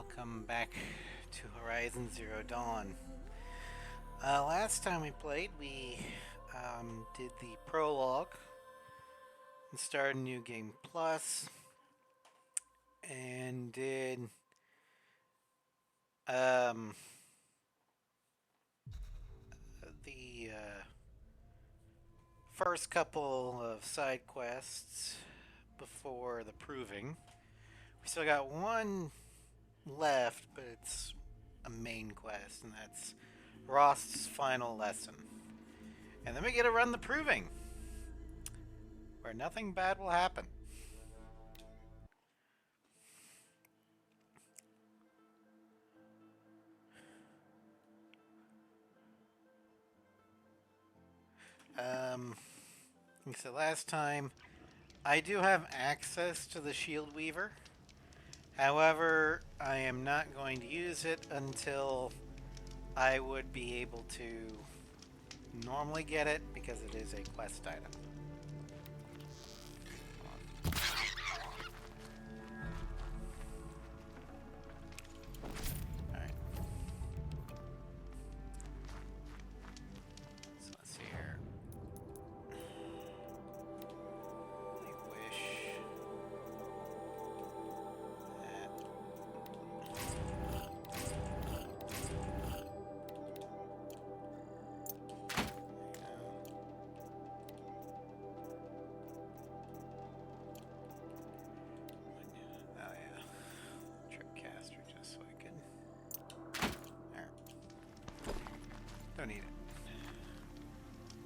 welcome back to Horizon Zero Dawn. Last time we played, we did the prologue and started a new game plus, and did um, the first couple of side quests before the proving. We still got one left, but it's a main quest, and that's Rost's final lesson. And then we get to run the proving, where nothing bad will happen. Like I said last time, I do have access to the Shield Weaver. However, I am not going to use it until I would be able to normally get it because it is a quest item. Alright. So let's see here. I wish that oh yeah. Tripcaster just so I can. There. Don't need it.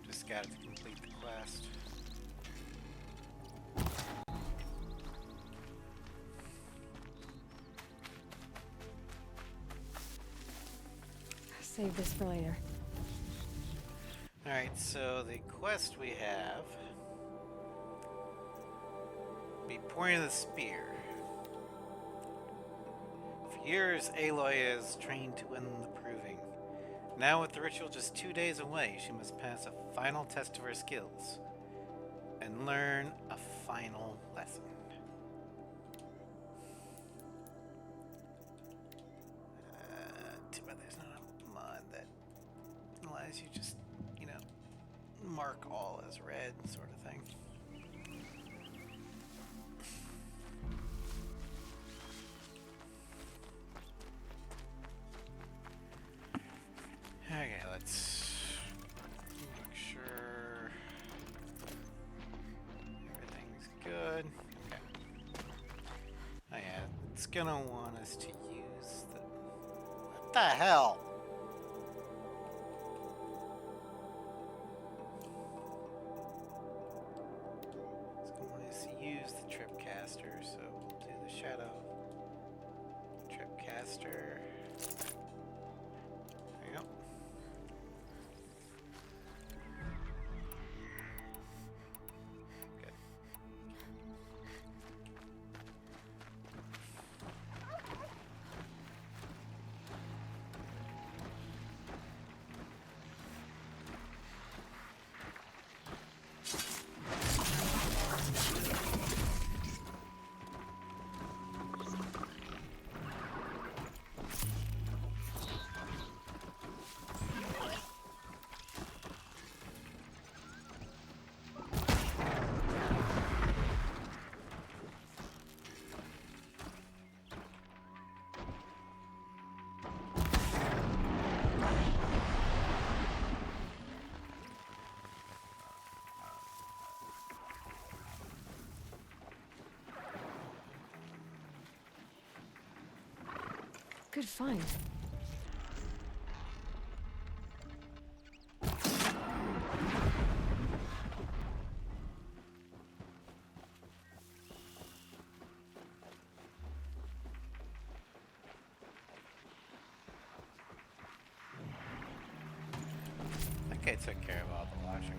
Just got it to complete the quest. Save this for later. Alright, so the quest we have be pointing the spear. For years, Aloy has trained to win the proving. Now, with the ritual just 2 days away, she must pass a final test of her skills and learn a final lesson. Too bad there's not a mod that allows you just, mark all as red sort of thing. Okay, let's make sure everything's good. Okay. Oh yeah, it's gonna want us to use the... What the hell? It's gonna want us to use the Tripcaster, so we'll do the Shadow Tripcaster. There you go. Good. Good find. Okay, took care of all the washers.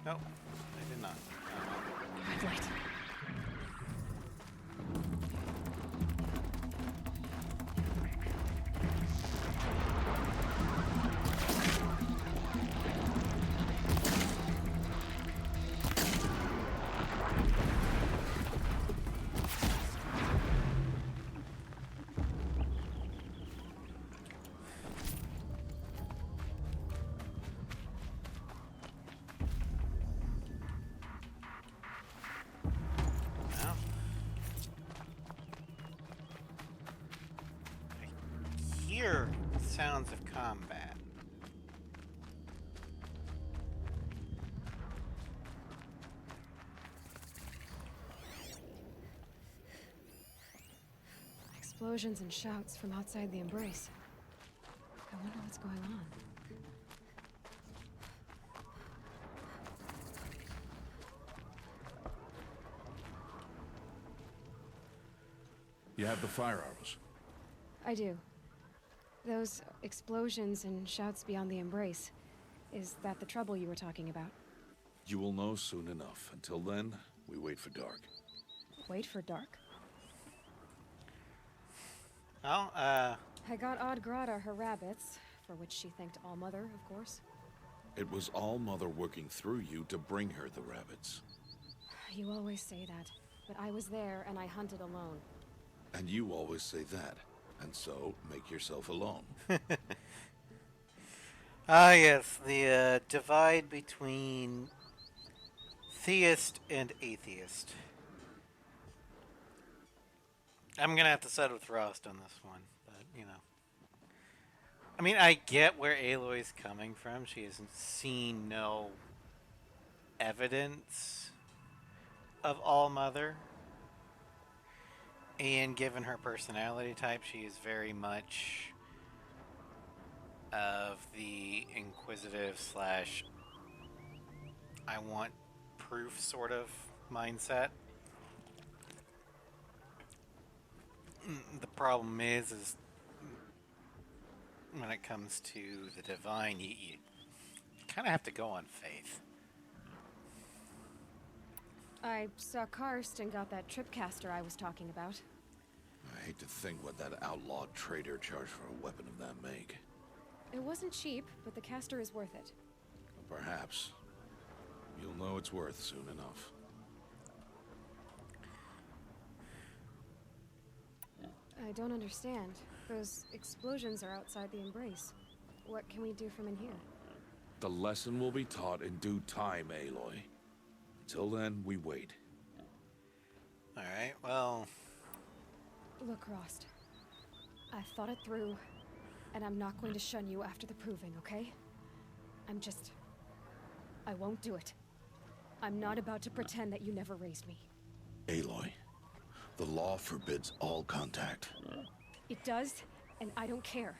Nope, I did not. Right. hear sounds of combat. Explosions and shouts from outside the embrace. I wonder what's going on. You have the fire arrows. I do. Those explosions and shouts beyond the embrace. Is that the trouble you were talking about? You will know soon enough. Until then, we wait for dark. Wait for dark? Well, I got Odd Grata her rabbits, for which she thanked Allmother, of course. It was All-Mother working through you to bring her the rabbits. You always say that, but I was there and I hunted alone. And you always say that. And so, make yourself alone. ah yes, the divide between theist and atheist. I'm gonna have to side with Rost on this one, but you know. I mean, I get where Aloy's coming from. She hasn't seen no evidence of All-Mother. And given her personality type, she is very much of the inquisitive slash I want proof sort of mindset. The problem is when it comes to the divine, you kind of have to go on faith. I saw Karst and got that tripcaster I was talking about. I hate to think what that outlawed trader charged for a weapon of that make. It wasn't cheap, but the caster is worth it. Perhaps. You'll know it's worth soon enough. I don't understand. Those explosions are outside the embrace. What can we do from in here? The lesson will be taught in due time, Aloy. Until then, we wait. Alright, well... Look, Rost. I've thought it through, and I'm not going to shun you after the proving, okay? I won't do it. I'm not about to pretend that you never raised me. Aloy, the law forbids all contact. It does, and I don't care.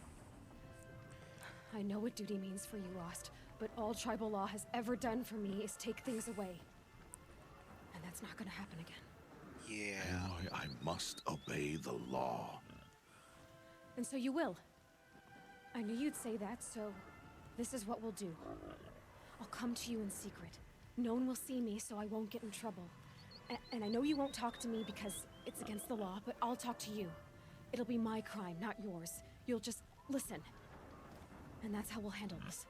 I know what duty means for you, Rost, but all tribal law has ever done for me is take things away. And that's not gonna happen again. Yeah. Aloy, I must obey the law. And so you will. I knew you'd say that, so this is what we'll do. I'll come to you in secret. No one will see me, so I won't get in trouble. And I know you won't talk to me because it's against the law, but I'll talk to you. It'll be my crime, not yours. You'll just listen. And that's how we'll handle this.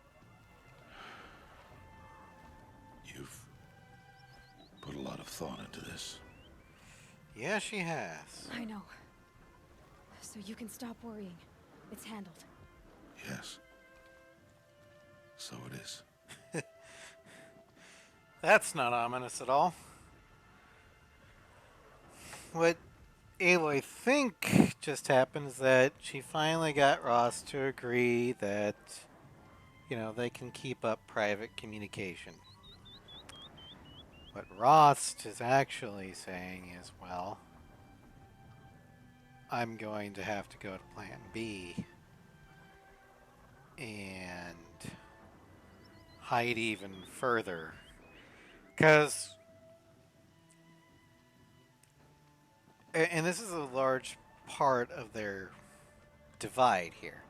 You've put a lot of thought into this. Yeah, she has. I know. So you can stop worrying. It's handled. Yes. So it is. That's not ominous at all. What Aloy think just happened is that she finally got Ross to agree that, you know, they can keep up private communication. What Ross is actually saying is, well, I'm going to have to go to Plan B and hide even further. Because, and this is a large part of their divide here.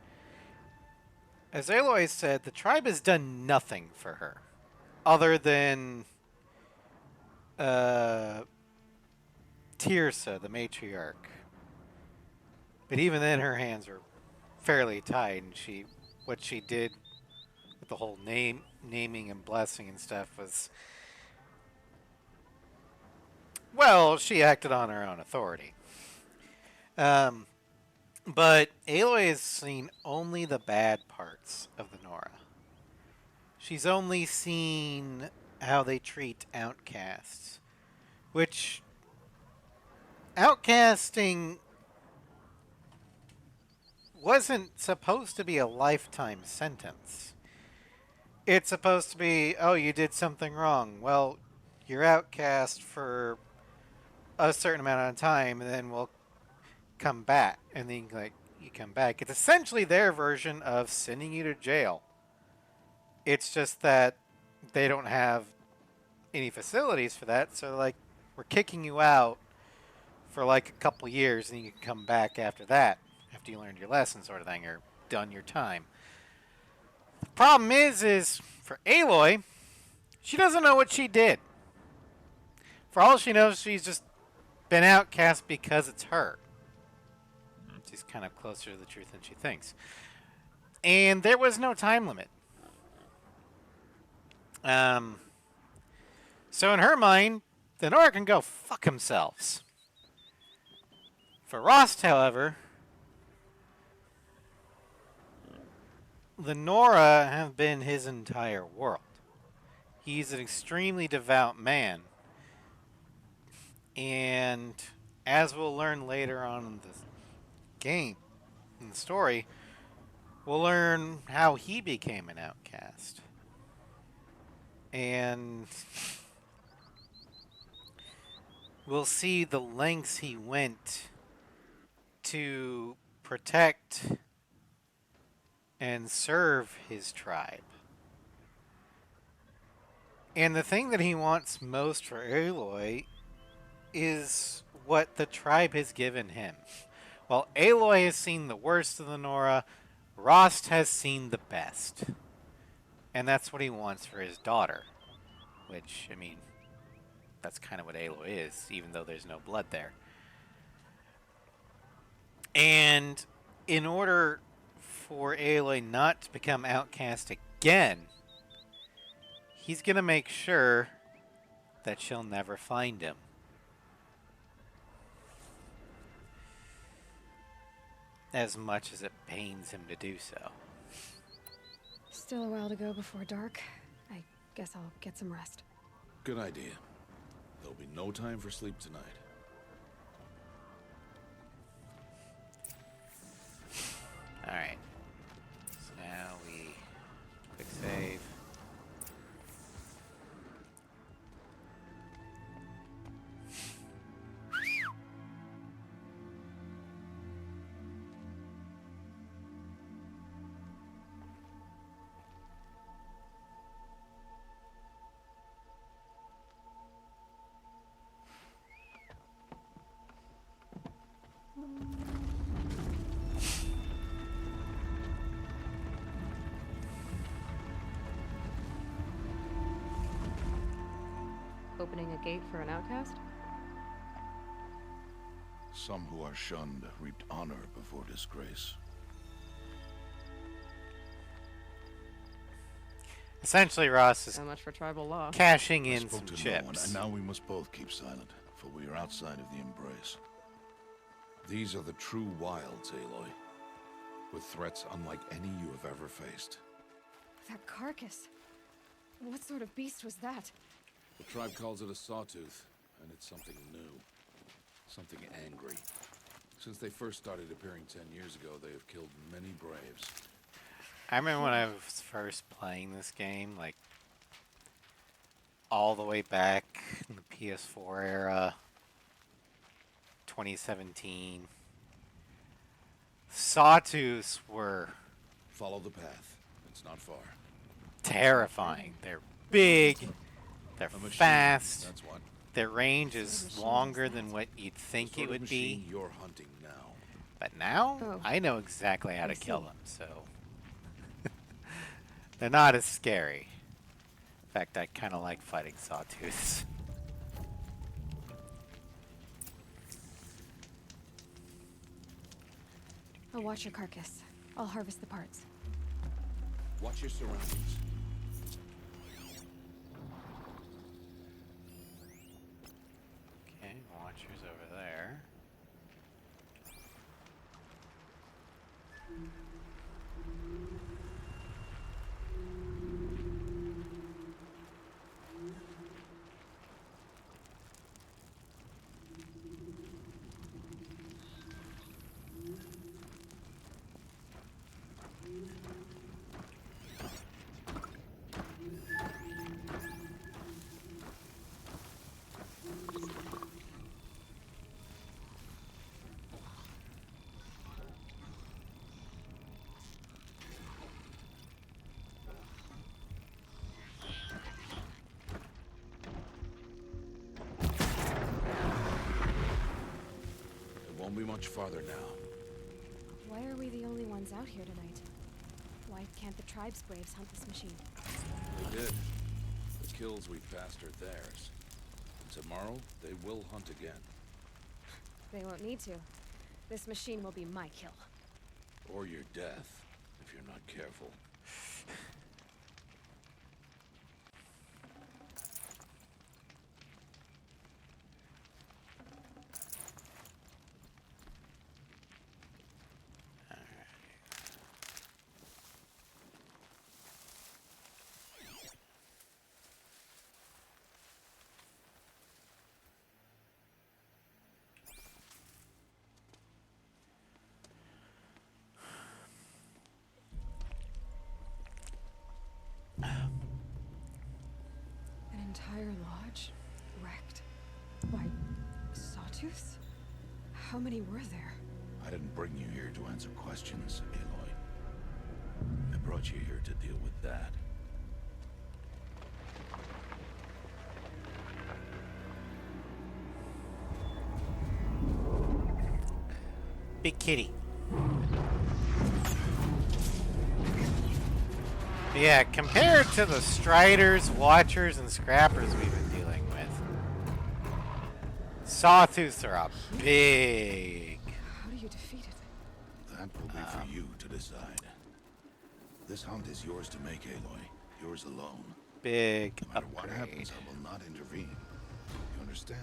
As Aloy said, the tribe has done nothing for her other than Tirsa, the matriarch. But even then, her hands were fairly tied, and what she did with the whole naming and blessing and stuff was, well, she acted on her own authority. But Aloy has seen only the bad parts of the Nora. She's only seen how they treat outcasts, which outcasting wasn't supposed to be a lifetime sentence. It's supposed to be, oh, you did something wrong. Well, you're outcast for a certain amount of time, and then we'll come back. And then, like, you come back. It's essentially their version of sending you to jail. It's just that they don't have any facilities for that, so, like, we're kicking you out for, like, a couple years, and you can come back after that, after you learned your lesson, sort of thing, or done your time. The problem is for Aloy, she doesn't know what she did. For all she knows, she's just been outcast because it's her. She's kind of closer to the truth than she thinks. And there was no time limit. So in her mind, the Nora can go fuck themselves. For Rost, however, the Nora have been his entire world. He's an extremely devout man. And as we'll learn later on in the game, in the story, we'll learn how he became an outcast. And we'll see the lengths he went to protect and serve his tribe. And the thing that he wants most for Aloy is what the tribe has given him. While Aloy has seen the worst of the Nora, Rost has seen the best. And that's what he wants for his daughter. Which, I mean, that's kind of what Aloy is, even though there's no blood there. And in order for Aloy not to become outcast again, he's going to make sure that she'll never find him. As much as it pains him to do so. Still a while to go before dark. I guess I'll get some rest. Good idea. There'll be no time for sleep tonight. Alright. So now we quick save. Opening a gate for an outcast? Some who are shunned reaped honor before disgrace. Essentially, Ross is So much for tribal law. cashing I in spoke some to no one, chips. and now we must both keep silent, for we are outside of the embrace. These are the true wilds, Aloy. With threats unlike any you have ever faced. That carcass. What sort of beast was that? The tribe calls it a sawtooth, and it's something new. Something angry. Since they first started appearing 10 years ago, they have killed many braves. I remember when I was first playing this game, like, all the way back in the PS4 era, 2017. Sawtooths were Follow the path. It's not far. terrifying. They're big, they're A machine, fast, that's what. their range What sort of is machine longer is than that? what you'd The think sort it of would machine be. you're hunting now. But now, Oh. I know exactly how I to kill see. them, so... They're not as scary. In fact, I kind of like fighting sawtooths. I'll watch your carcass. I'll harvest the parts. Watch your surroundings. Okay, Watcher's over there. Won't be much farther now. Why are we the only ones out here tonight? Why can't the tribe's braves hunt this machine? They did. The kills we passed are theirs. And tomorrow, they will hunt again. They won't need to. This machine will be my kill. Or your death, if you're not careful. An entire lodge? Wrecked? Why, sawtooths? How many were there? I didn't bring you here to answer questions, Aloy. I brought you here to deal with that. Big kitty. Yeah, compared to the Striders, Watchers, and Scrappers we've been dealing with, Sawtooths are a big... How do you defeat it? That will be for you to decide. This hunt is yours to make, Aloy. Yours alone. Big No matter what upgrade. happens, I will not intervene. You understand?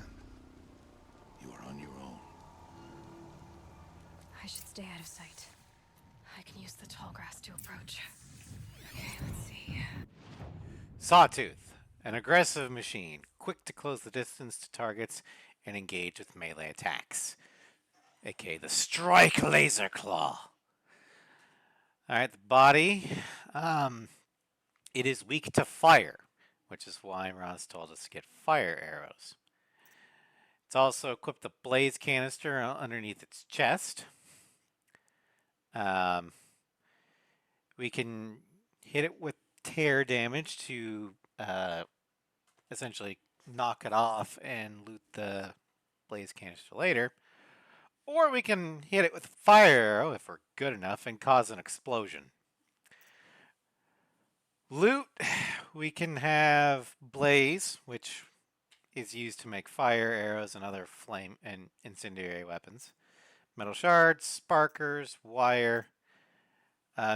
You are on your own. I should stay out of sight. I can use the tall grass to approach. Okay, let's see. Sawtooth, an aggressive machine, quick to close the distance to targets and engage with melee attacks, aka the Strike Laser Claw. Alright, the body. It is weak to fire, which is why Ross told us to get fire arrows. It's also equipped with a blaze canister underneath its chest. We can hit it with tear damage to essentially knock it off and loot the blaze canister later. Or we can hit it with a fire arrow if we're good enough and cause an explosion. Loot, we can have blaze, which is used to make fire arrows and other flame and incendiary weapons. Metal shards, sparkers, wire,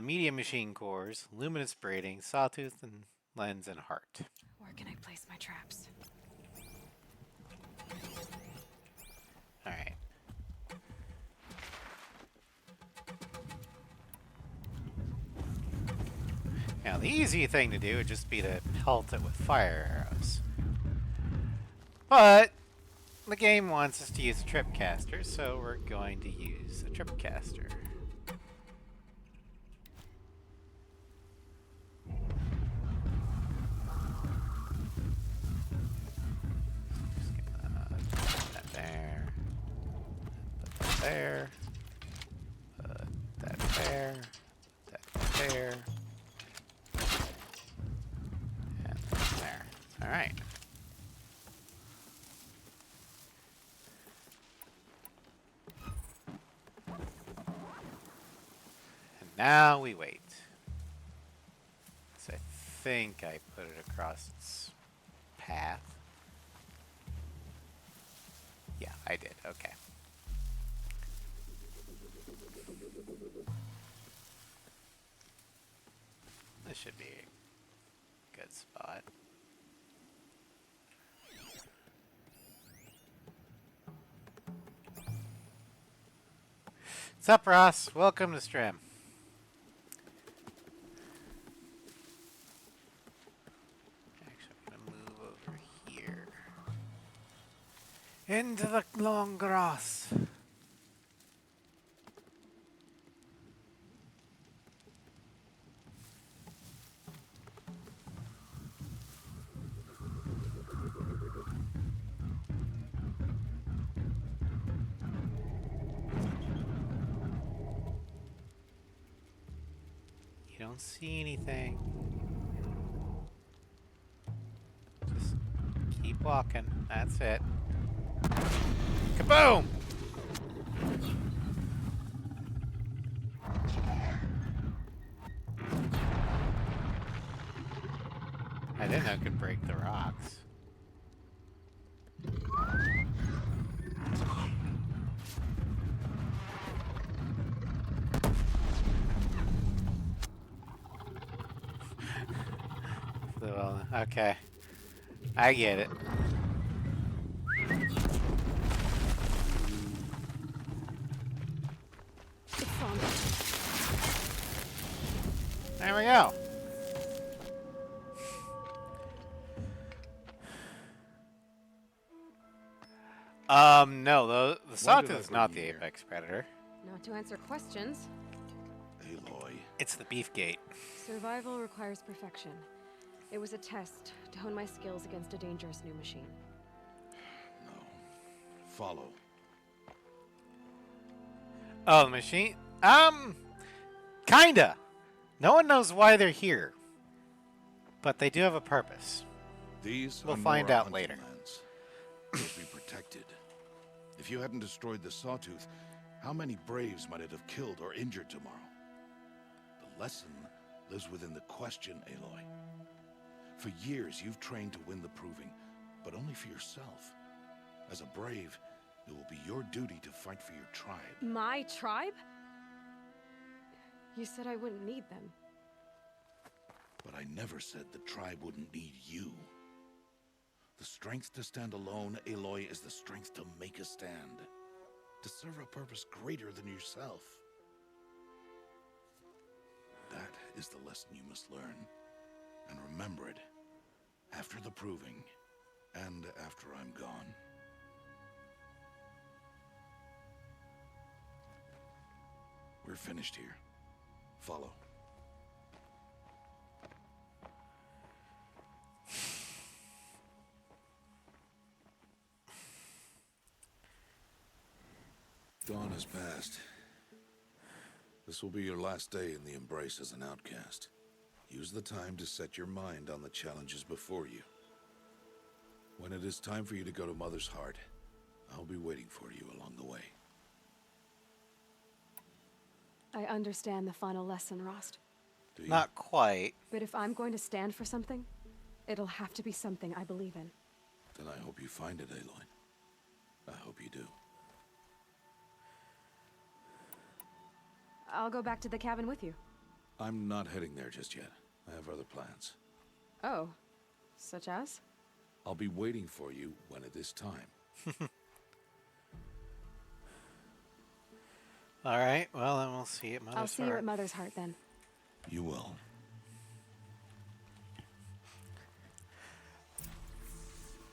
medium machine cores, luminous braiding, sawtooth, and lens, and heart. Where can I place my traps? Alright. Now the easy thing to do would just be to pelt it with fire arrows. But the game wants us to use a tripcaster, so we're going to use a tripcaster. Just gonna put that there. Put that there. Put that there. Put that there. And there. Alright. And now we wait. So I think I put it across its path. Yeah, I did. Okay. This should be a good spot. What's up, Ross? Welcome to stream. Actually, I'm gonna move over here. Into the long grass. You don't see anything. Just keep walking. That's it. Kaboom! the well. Okay. I get it. It's Sandra. There we go. No, the Why did Sawtooth I is not bring the you here? apex predator. Not to answer questions. Aloy, It's the Beefgate. Survival requires perfection. It was a test to hone my skills against a dangerous new machine. no. Follow. Oh, the machine? Kinda. No one knows why they're here. But they do have a purpose. These We'll are find Nora out hunting later. lands. They'll be protected. If you hadn't destroyed the Sawtooth, how many Braves might it have killed or injured tomorrow? The lesson lives within the question, Aloy. For years, you've trained to win the Proving, but only for yourself. As a Brave, it will be your duty to fight for your tribe. My tribe? You said I wouldn't need them. But I never said the tribe wouldn't need you. The strength to stand alone, Aloy, is the strength to make a stand. To serve a purpose greater than yourself. That is the lesson you must learn. And remember it. After the Proving. And after I'm gone. We're finished here. Follow. Dawn has passed. This will be your last day in the Embrace as an outcast. Use the time to set your mind on the challenges before you. When it is time for you to go to Mother's Heart, I'll be waiting for you along the way. I understand the final lesson, Rost. Do you? Not quite. But if I'm going to stand for something, it'll have to be something I believe in. Then I hope you find it, Aloy. I hope you do. I'll go back to the cabin with you. I'm not heading there just yet. I have other plans. Oh. Such as? I'll be waiting for you when it is time. All right. Well, then we'll see at Mother's I'll see you Heart. at Mother's Heart then. You will.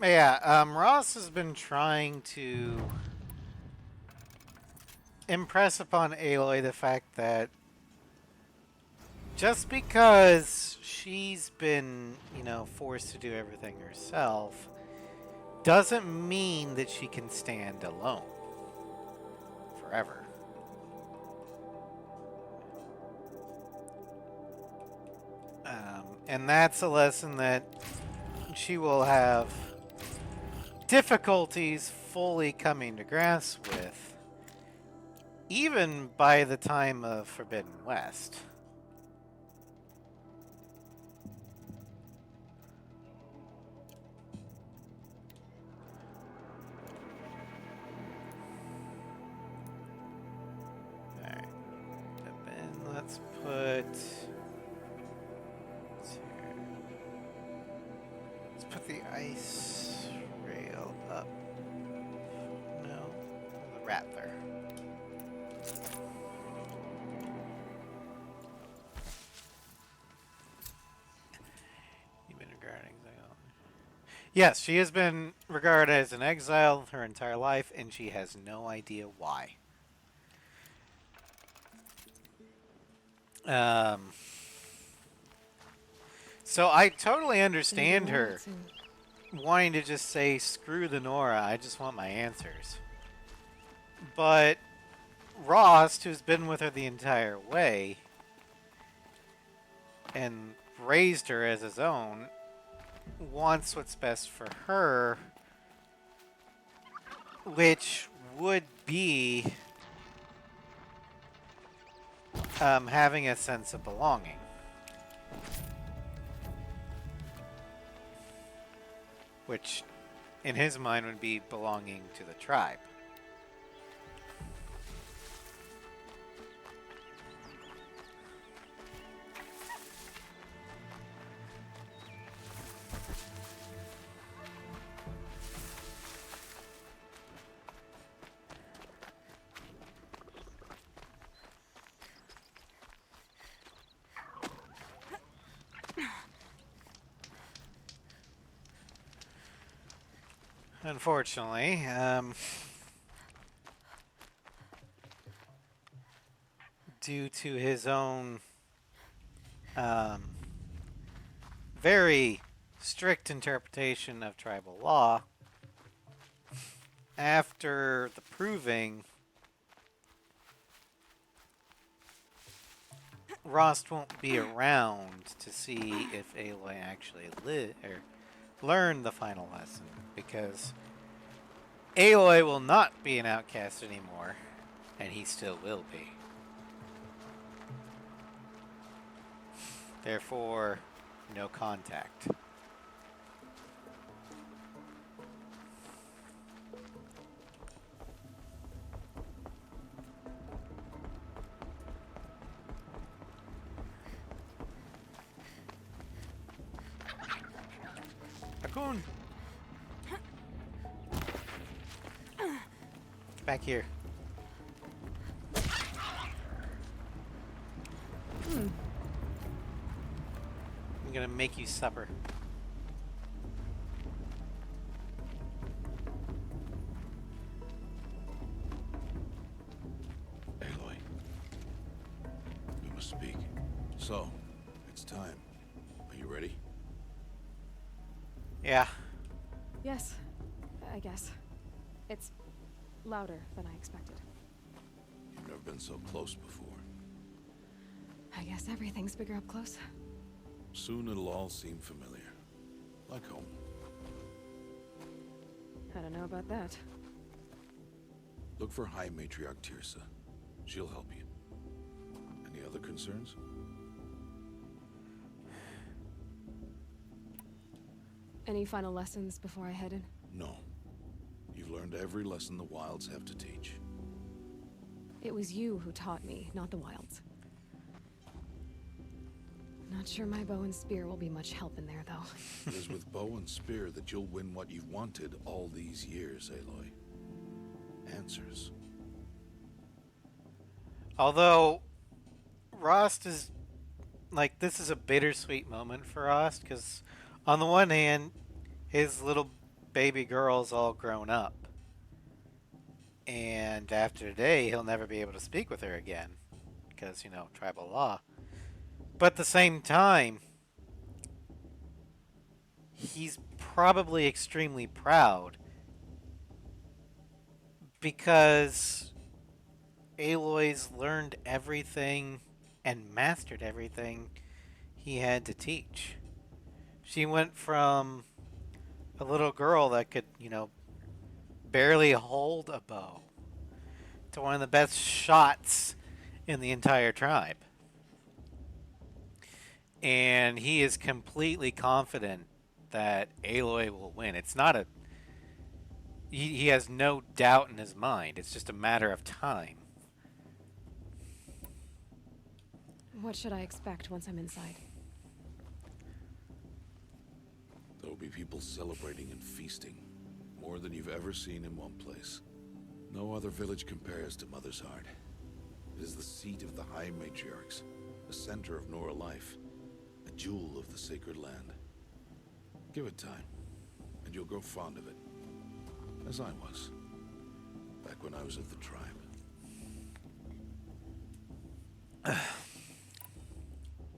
Yeah, Ross has been trying to impress upon Aloy the fact that just because she's been, forced to do everything herself, doesn't mean that she can stand alone forever. And that's a lesson that she will have difficulties fully coming to grasp with, even by the time of Forbidden West. Alright. Then let's put... Let's put the ice rail up. No, the Rattler. You've been regarded exile. Yes, she has been regarded as an exile her entire life, and she has no idea why. So I totally understand her wanting to just say, screw the Nora, I just want my answers. But Rost, who's been with her the entire way and raised her as his own, wants what's best for her, which would be having a sense of belonging. Which, in his mind, would be belonging to the tribe. Unfortunately, due to his own very strict interpretation of tribal law, after the proving, Rost won't be around to see if Aloy actually learned the final lesson, because Aloy will not be an outcast anymore, and he still will be. Therefore, no contact. Raccoon! Back here. I'm gonna make you supper. Aloy. We must speak. So, it's time. Are you ready? Yeah. Yes, I guess. It's louder than I expected. You've never been so close before. I guess everything's bigger up close. Soon it'll all seem familiar. Like home. I don't know about that. Look for High Matriarch Tirsa. She'll help you. Any other concerns? Any final lessons before I head in? No. You've learned every lesson the Wilds have to teach. It was you who taught me, not the Wilds. Not sure my bow and spear will be much help in there, though. It is with bow and spear that you'll win what you've wanted all these years, Aloy. Answers. Although, Rost is... Like, this is a bittersweet moment for Rost, because on the one hand, his little baby girl's all grown up. And after today, he'll never be able to speak with her again. Because, you know, tribal law. But at the same time, he's probably extremely proud. Because Aloy's learned everything and mastered everything he had to teach. She went from a little girl that could, you know, barely hold a bow to one of the best shots in the entire tribe. And he is completely confident that Aloy will win. It's not a... He has no doubt in his mind. It's just a matter of time. What should I expect once I'm inside? There will be people celebrating and feasting. More than you've ever seen in one place. No other village compares to Mother's Heart. It is the seat of the High Matriarchs, the center of Nora life, a jewel of the sacred land. Give it time, and you'll grow fond of it. As I was, back when I was of the tribe.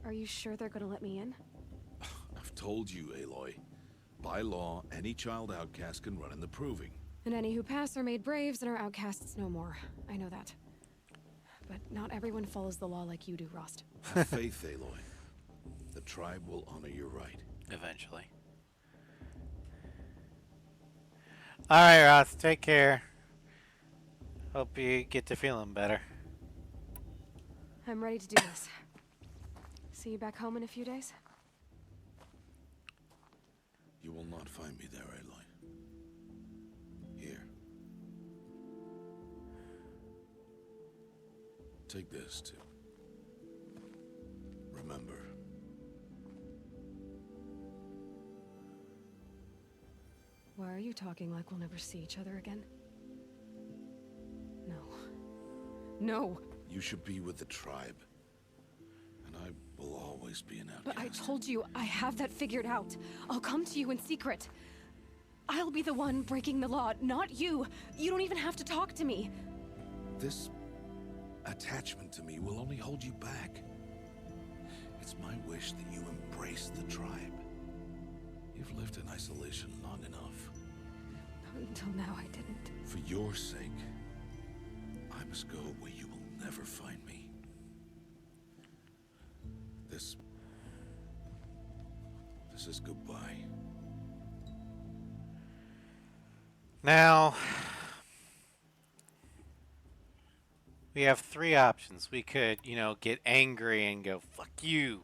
Are you sure they're gonna let me in? I've told you, Aloy. By law, any child outcast can run in the proving. And any who pass are made braves and are outcasts no more. I know that. But not everyone follows the law like you do, Rost. Have faith, Aloy. The tribe will honor your right. Eventually. Alright, Roth. Take care. Hope you get to feeling better. I'm ready to do this. See you back home in a few days? You will not find me there, Aloy. Here. Take this, too. Remember. Why are you talking like we'll never see each other again? No. No! You should be with the tribe. And I will always be an outcast. But I told you, I have that figured out. I'll come to you in secret. I'll be the one breaking the law, not you. You don't even have to talk to me. This attachment to me will only hold you back. It's my wish that you embrace the tribe. You've lived in isolation long enough. Until now, I didn't. For your sake, I must go where you will never find me. This is goodbye. Now, we have three options. We could, get angry and go, fuck you.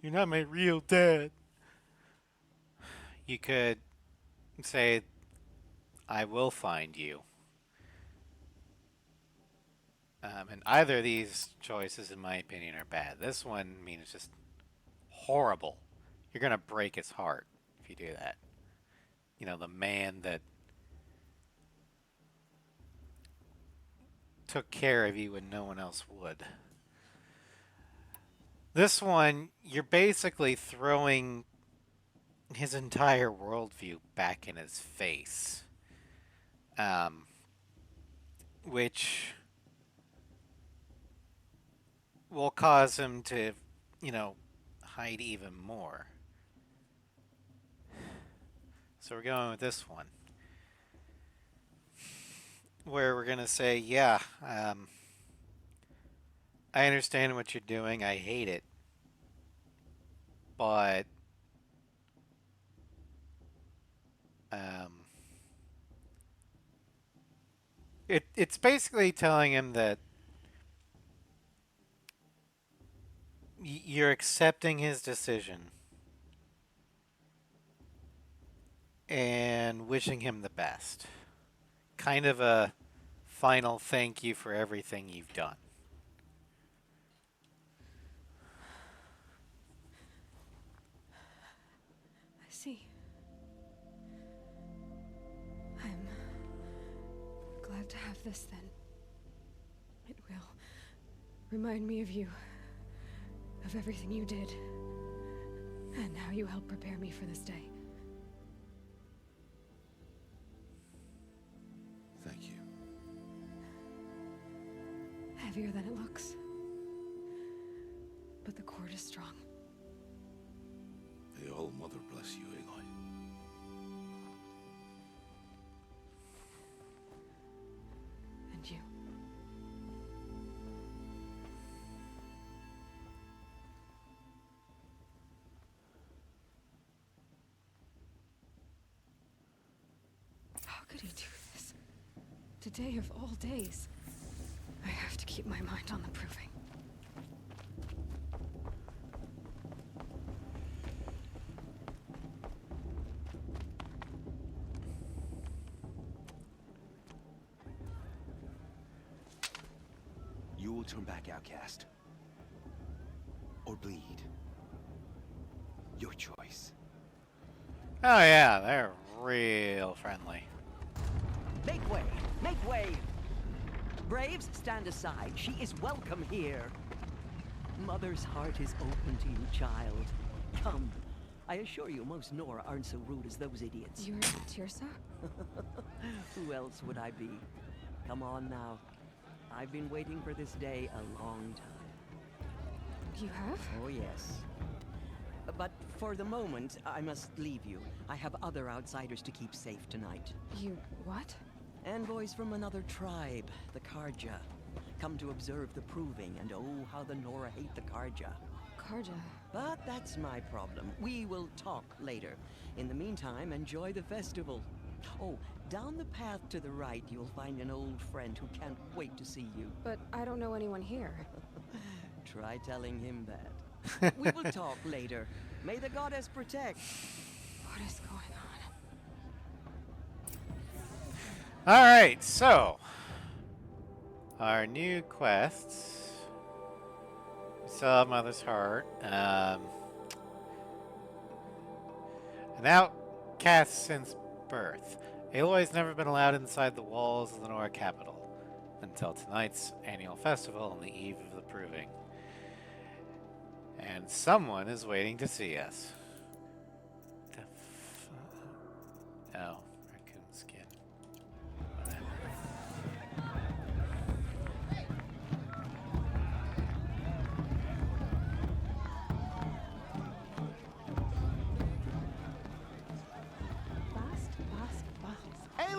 You're not my real dad. You could say, I will find you. And either of these choices, in my opinion, are bad. This one, it's just horrible. You're going to break his heart if you do that. The man that took care of you when no one else would. This one, you're basically throwing his entire worldview back in his face. Which will cause him to, hide even more. So we're going with this one. Where we're going to say, yeah, I understand what you're doing. I hate it. But it's basically telling him that you're accepting his decision and wishing him the best. Kind of a final thank you for everything you've done. I see. I'm glad to have this then. It will remind me of you, of everything you did, and how you helped prepare me for this day. Thank you. Heavier than it looks. But the cord is strong. The All-Mother bless you, Aloy. And you. How could he do this? Today of all days. I have to keep my mind on the proving. You will turn back, outcast. Or bleed. Your choice. Oh yeah, they're real friendly. Make way! Make way! Braves, stand aside. She is welcome here. Mother's heart is open to you, child. Come. I assure you, most Nora aren't so rude as those idiots. You're Teersa? Who else would I be? Come on now. I've been waiting for this day a long time. You have? Oh, yes. But for the moment, I must leave you. I have other outsiders to keep safe tonight. You what? Envoys from another tribe, the Carja. Come to observe the proving, and oh, how the Nora hate the Carja. Carja. But that's my problem. We will talk later. In the meantime, enjoy the festival. Oh, down the path to the right, you'll find an old friend who can't wait to see you. But I don't know anyone here. Try telling him that. We will talk later. May the goddess protect. What is going on? Alright, so our new quests. We still have Mother's Heart. An outcast since birth. Aloy's never been allowed inside the walls of the Nora capital until tonight's annual festival on the eve of the proving. And someone is waiting to see us.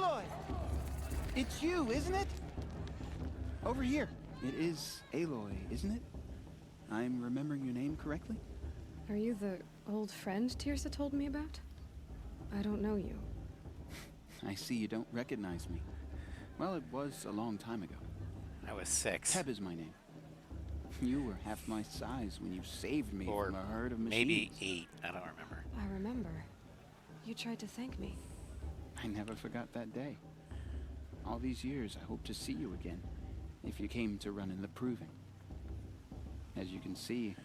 Aloy! It's you, isn't it? Over here. It is Aloy, isn't it? I'm remembering your name correctly? Are you the old friend Tirsa told me about? I don't know you. I see you don't recognize me. Well, it was a long time ago. I was 6. Teb is my name. You were half my size when you saved me Or from a herd of machines. maybe 8. I don't remember. I remember. You tried to thank me. I never forgot that day. All these years, I hope to see you again, if you came to run in the Proving. As you can see,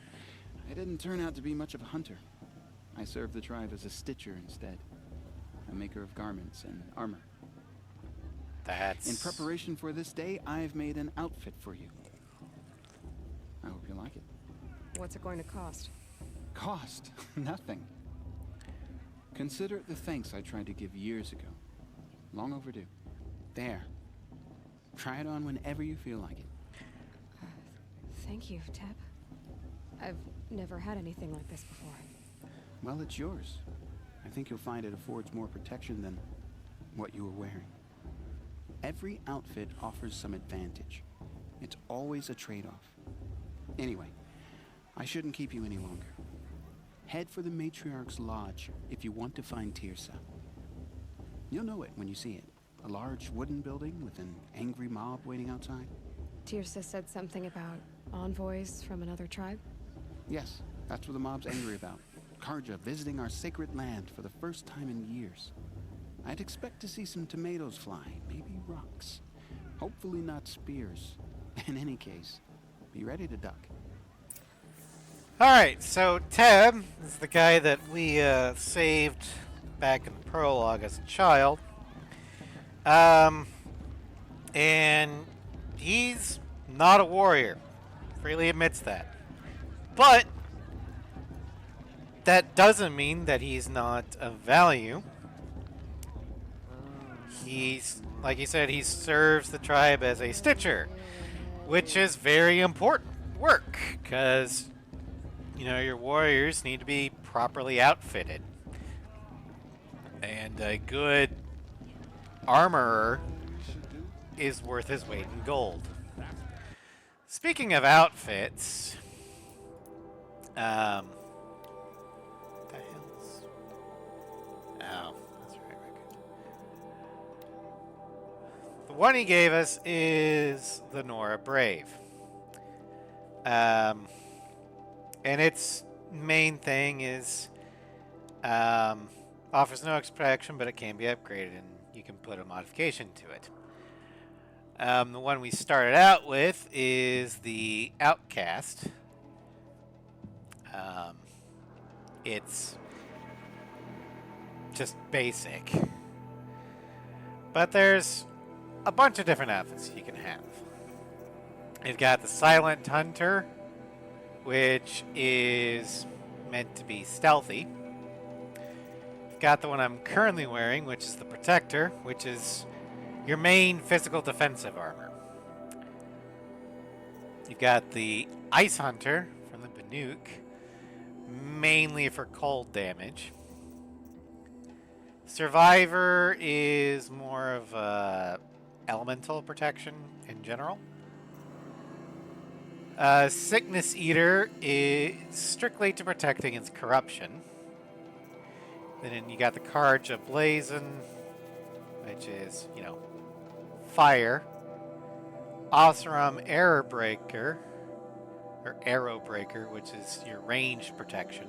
I didn't turn out to be much of a hunter. I served the tribe as a stitcher instead, a maker of garments and armor. That's... In preparation for this day, I've made an outfit for you. I hope you like it. What's it going to cost? Cost? Nothing. Consider it the thanks I tried to give years ago. Long overdue. There. Try it on whenever you feel like it. Thank you, Teb. I've never had anything like this before. Well, it's yours. I think you'll find it affords more protection than what you were wearing. Every outfit offers some advantage. It's always a trade-off. Anyway, I shouldn't keep you any longer. Head for the Matriarch's Lodge if you want to find Tirsa. You'll know it when you see it. A large wooden building with an angry mob waiting outside. Tirsa said something about envoys from another tribe? Yes, that's what the mob's angry about. Karja visiting our sacred land for the first time in years. I'd expect to see some tomatoes fly, maybe rocks. Hopefully not spears. In any case, be ready to duck. Alright, so Teb is the guy that we saved back in the prologue as a child. And he's not a warrior. Freely admits that. But that doesn't mean that he's not of value. He's, like he said, he serves the tribe as a stitcher, which is very important work, because, you know, your warriors need to be properly outfitted. And a good armorer is worth his weight in gold. Speaking of outfits, the hell's... Oh, that's right, Rick. The one he gave us is the Nora Brave. And its main thing is offers no extra protection, but it can be upgraded, and you can put a modification to it. The one we started out with is the Outcast. It's just basic. But there's a bunch of different outfits you can have. You've got the Silent Hunter, which is meant to be stealthy. You've got the one I'm currently wearing, which is the Protector, which is your main physical defensive armor. You've got the Ice Hunter from the Banuk, mainly for cold damage. Survivor is more of a elemental protection in general. Sickness Eater is strictly to protect against corruption. Then you got the Karja Blazon, which is, you know, fire. Oseram Arrow Breaker, which is your range protection.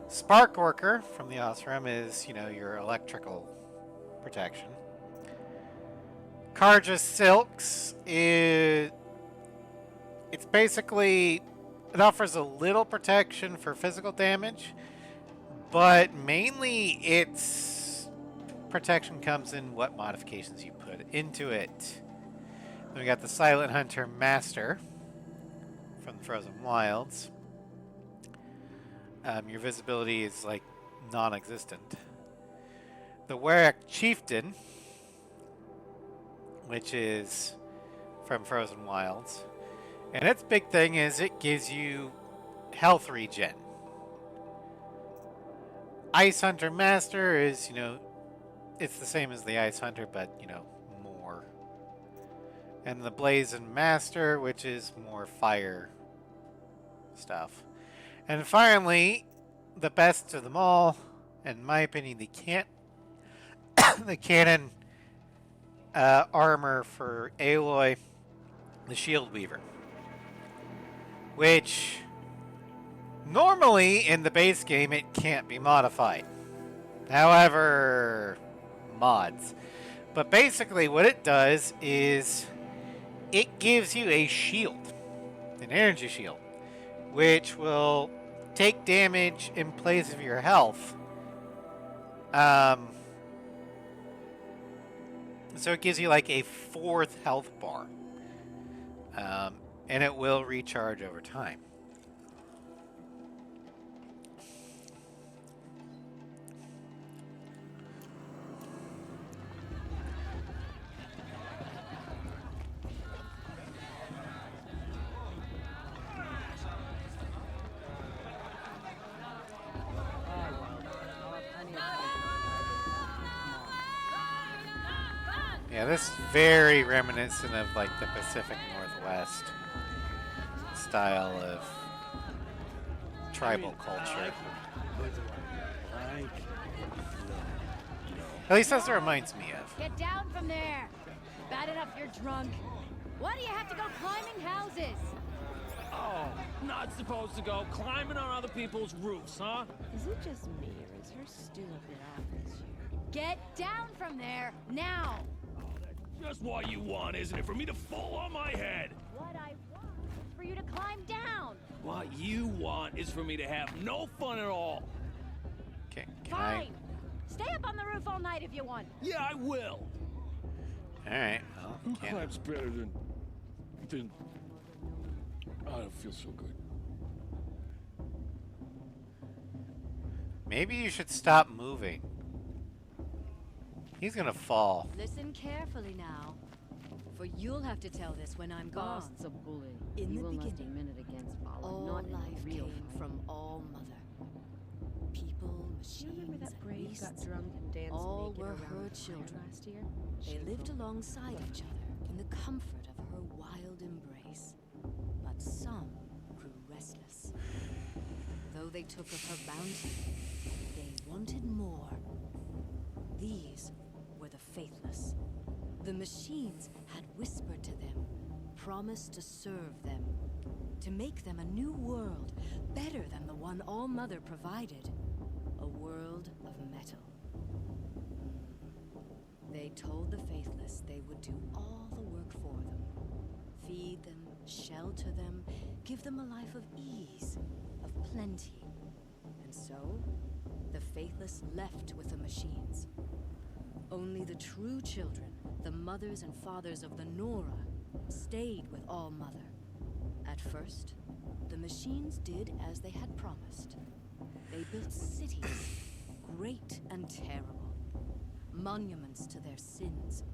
Spark Worker from the Oseram is, you know, your electrical protection. Karja Silks is... It's basically... It offers a little protection for physical damage, but mainly its protection comes in what modifications you put into it. Then we got the Silent Hunter Master from the Frozen Wilds. Your visibility is like non-existent. The Warwick Chieftain, which is from Frozen Wilds, and its big thing is it gives you health regen. Ice Hunter Master is, you know, it's the same as the Ice Hunter, but you know, more. And the Blazing Master, which is more fire stuff. And finally, the best of them all, in my opinion, the canon armor for Aloy, the Shield Weaver, which normally in the base game it can't be modified. However, mods. But basically what it does is it gives you a shield, an energy shield, which will take damage in place of your health. So it gives you like a 4th health bar. And it will recharge over time. Yeah, this is very reminiscent of like the Pacific Northwest style of tribal culture. At least that's what it reminds me of. Get down from there. Bad enough you're drunk. Why do you have to go climbing houses? Oh, not supposed to go climbing on other people's roofs, huh? Is it just me, or is her stew a bit off this year? Get down from there, now! Just what you want, isn't it? For me to fall on my head. What I want is for you to climb down. What you want is for me to have no fun at all. Okay, Fine. Stay up on the roof all night if you want. Yeah, I will. Alright, well, Who can't. climbs better than... I don't feel so good. Maybe you should stop moving. He's gonna fall. Listen carefully now, for you'll have to tell this when I'm gone. Bost's a bully. In you the will must beginning, admit it against Vala, all not in a life real came fight. from All Mother. People, machines, Remember that and Brave beasts, got drunk and danced all naked were around her the fire children. last year? They lived Shameful. alongside each other in the comfort of her wild embrace. But some grew restless. Though they took of her bounty, they wanted more. These were the faithless. The machines had whispered to them, promised to serve them, to make them a new world, better than the one All Mother provided. A world of metal. They told the faithless they would do all the work for them. Feed them, shelter them, give them a life of ease, of plenty. And so, the faithless left with the machines. Only the true children, the mothers and fathers of the Nora, stayed with All Mother. At first, the machines did as they had promised. They built cities, great and terrible, monuments to their sins.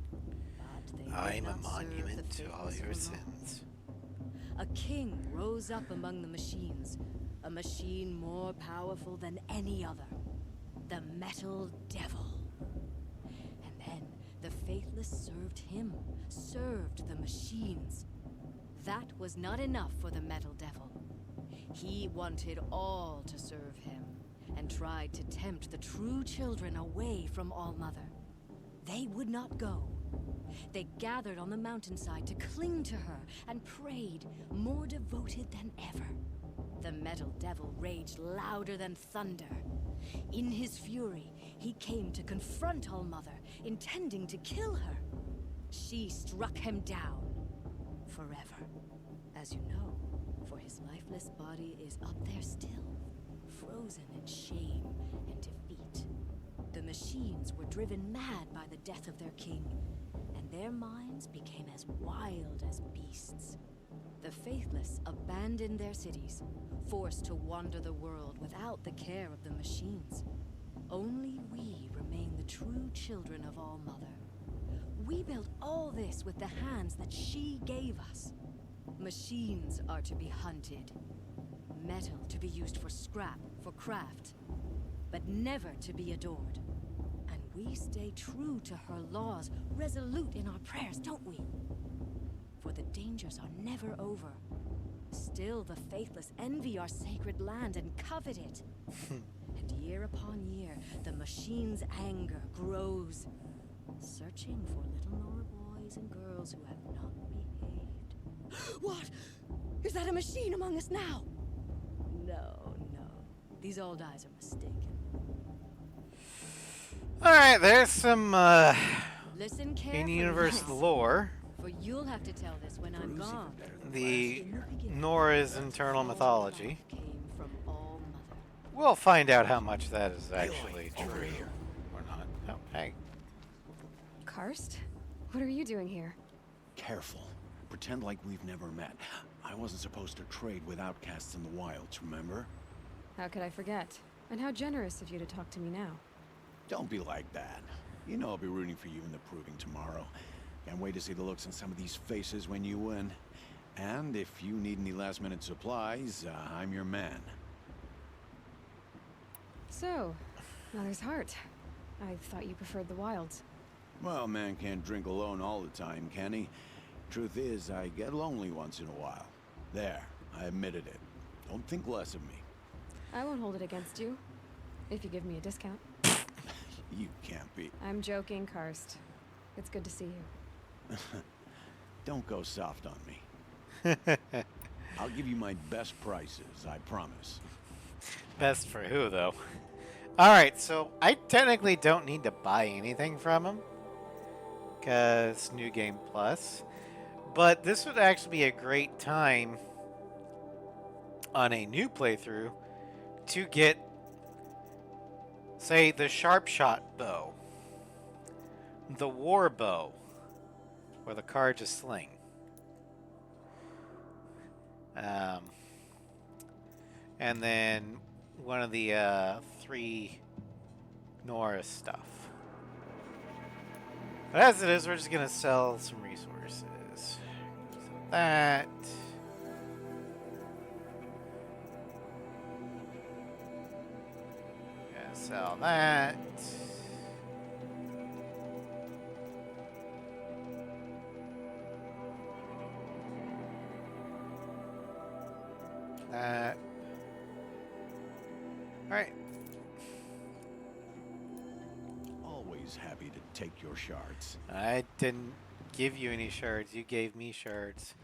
But they would I'm a not serve monument the to all faithless your for long. sins. A king rose up among the machines, a machine more powerful than any other, the Metal Devil. And then the faithless served him, served the machines. That was not enough for the Metal Devil. He wanted all to serve him, and tried to tempt the true children away from All Mother. They would not go. They gathered on the mountainside to cling to her and prayed, more devoted than ever. The Metal Devil raged louder than thunder. In his fury, he came to confront All Mother, intending to kill her. She struck him down. Forever. As you know, for his lifeless body is up there still, frozen in shame and defeat. The machines were driven mad by the death of their king, and their minds became as wild as beasts. The faithless abandoned their cities, forced to wander the world without the care of the machines. Only we remain the true children of All Mother. We built all this with the hands that she gave us. Machines are to be hunted. Metal to be used for scrap, for craft. But never to be adored. And we stay true to her laws, resolute in our prayers, don't we? For the dangers are never over. Still, the faithless envy our sacred land and covet it. And year upon year, the machine's anger grows, searching for little Nora boys and girls who have not behaved. What? Is that a machine among us now? No, no. These old eyes are mistaken. Alright, there's some Listen carefully, in-universe yes. lore. For you'll have to tell this when I'm gone. The In the beginning, Nora's internal all mythology. life came from All Mother. We'll find out how much that is actually true or not. Oh, hey. Karst? What are you doing here? Careful. Pretend like we've never met. I wasn't supposed to trade with outcasts in the wilds, remember? How could I forget? And how generous of you to talk to me now. Don't be like that. You know I'll be rooting for you in the proving tomorrow. Can't wait to see the looks on some of these faces when you win. And if you need any last-minute supplies, I'm your man. So, Mother's Heart. I thought you preferred the wilds. Well, man can't drink alone all the time, can he? Truth is, I get lonely once in a while. There, I admitted it. Don't think less of me. I won't hold it against you. If you give me a discount. You can't be. I'm joking, Karst. It's good to see you. Don't go soft on me. I'll give you my best prices, I promise. Best for who, though? Alright, so I technically don't need to buy anything from him. Because New Game Plus. But this would actually be a great time on a new playthrough to get, say, the Sharpshot Bow, the War Bow, or the Karja Sling. And then one of the 3 Nora stuff. But as it is, we're just gonna sell some resources. So that. Gonna sell that. That. Alright. Always happy to take your shards. I didn't give you any shards. You gave me shards.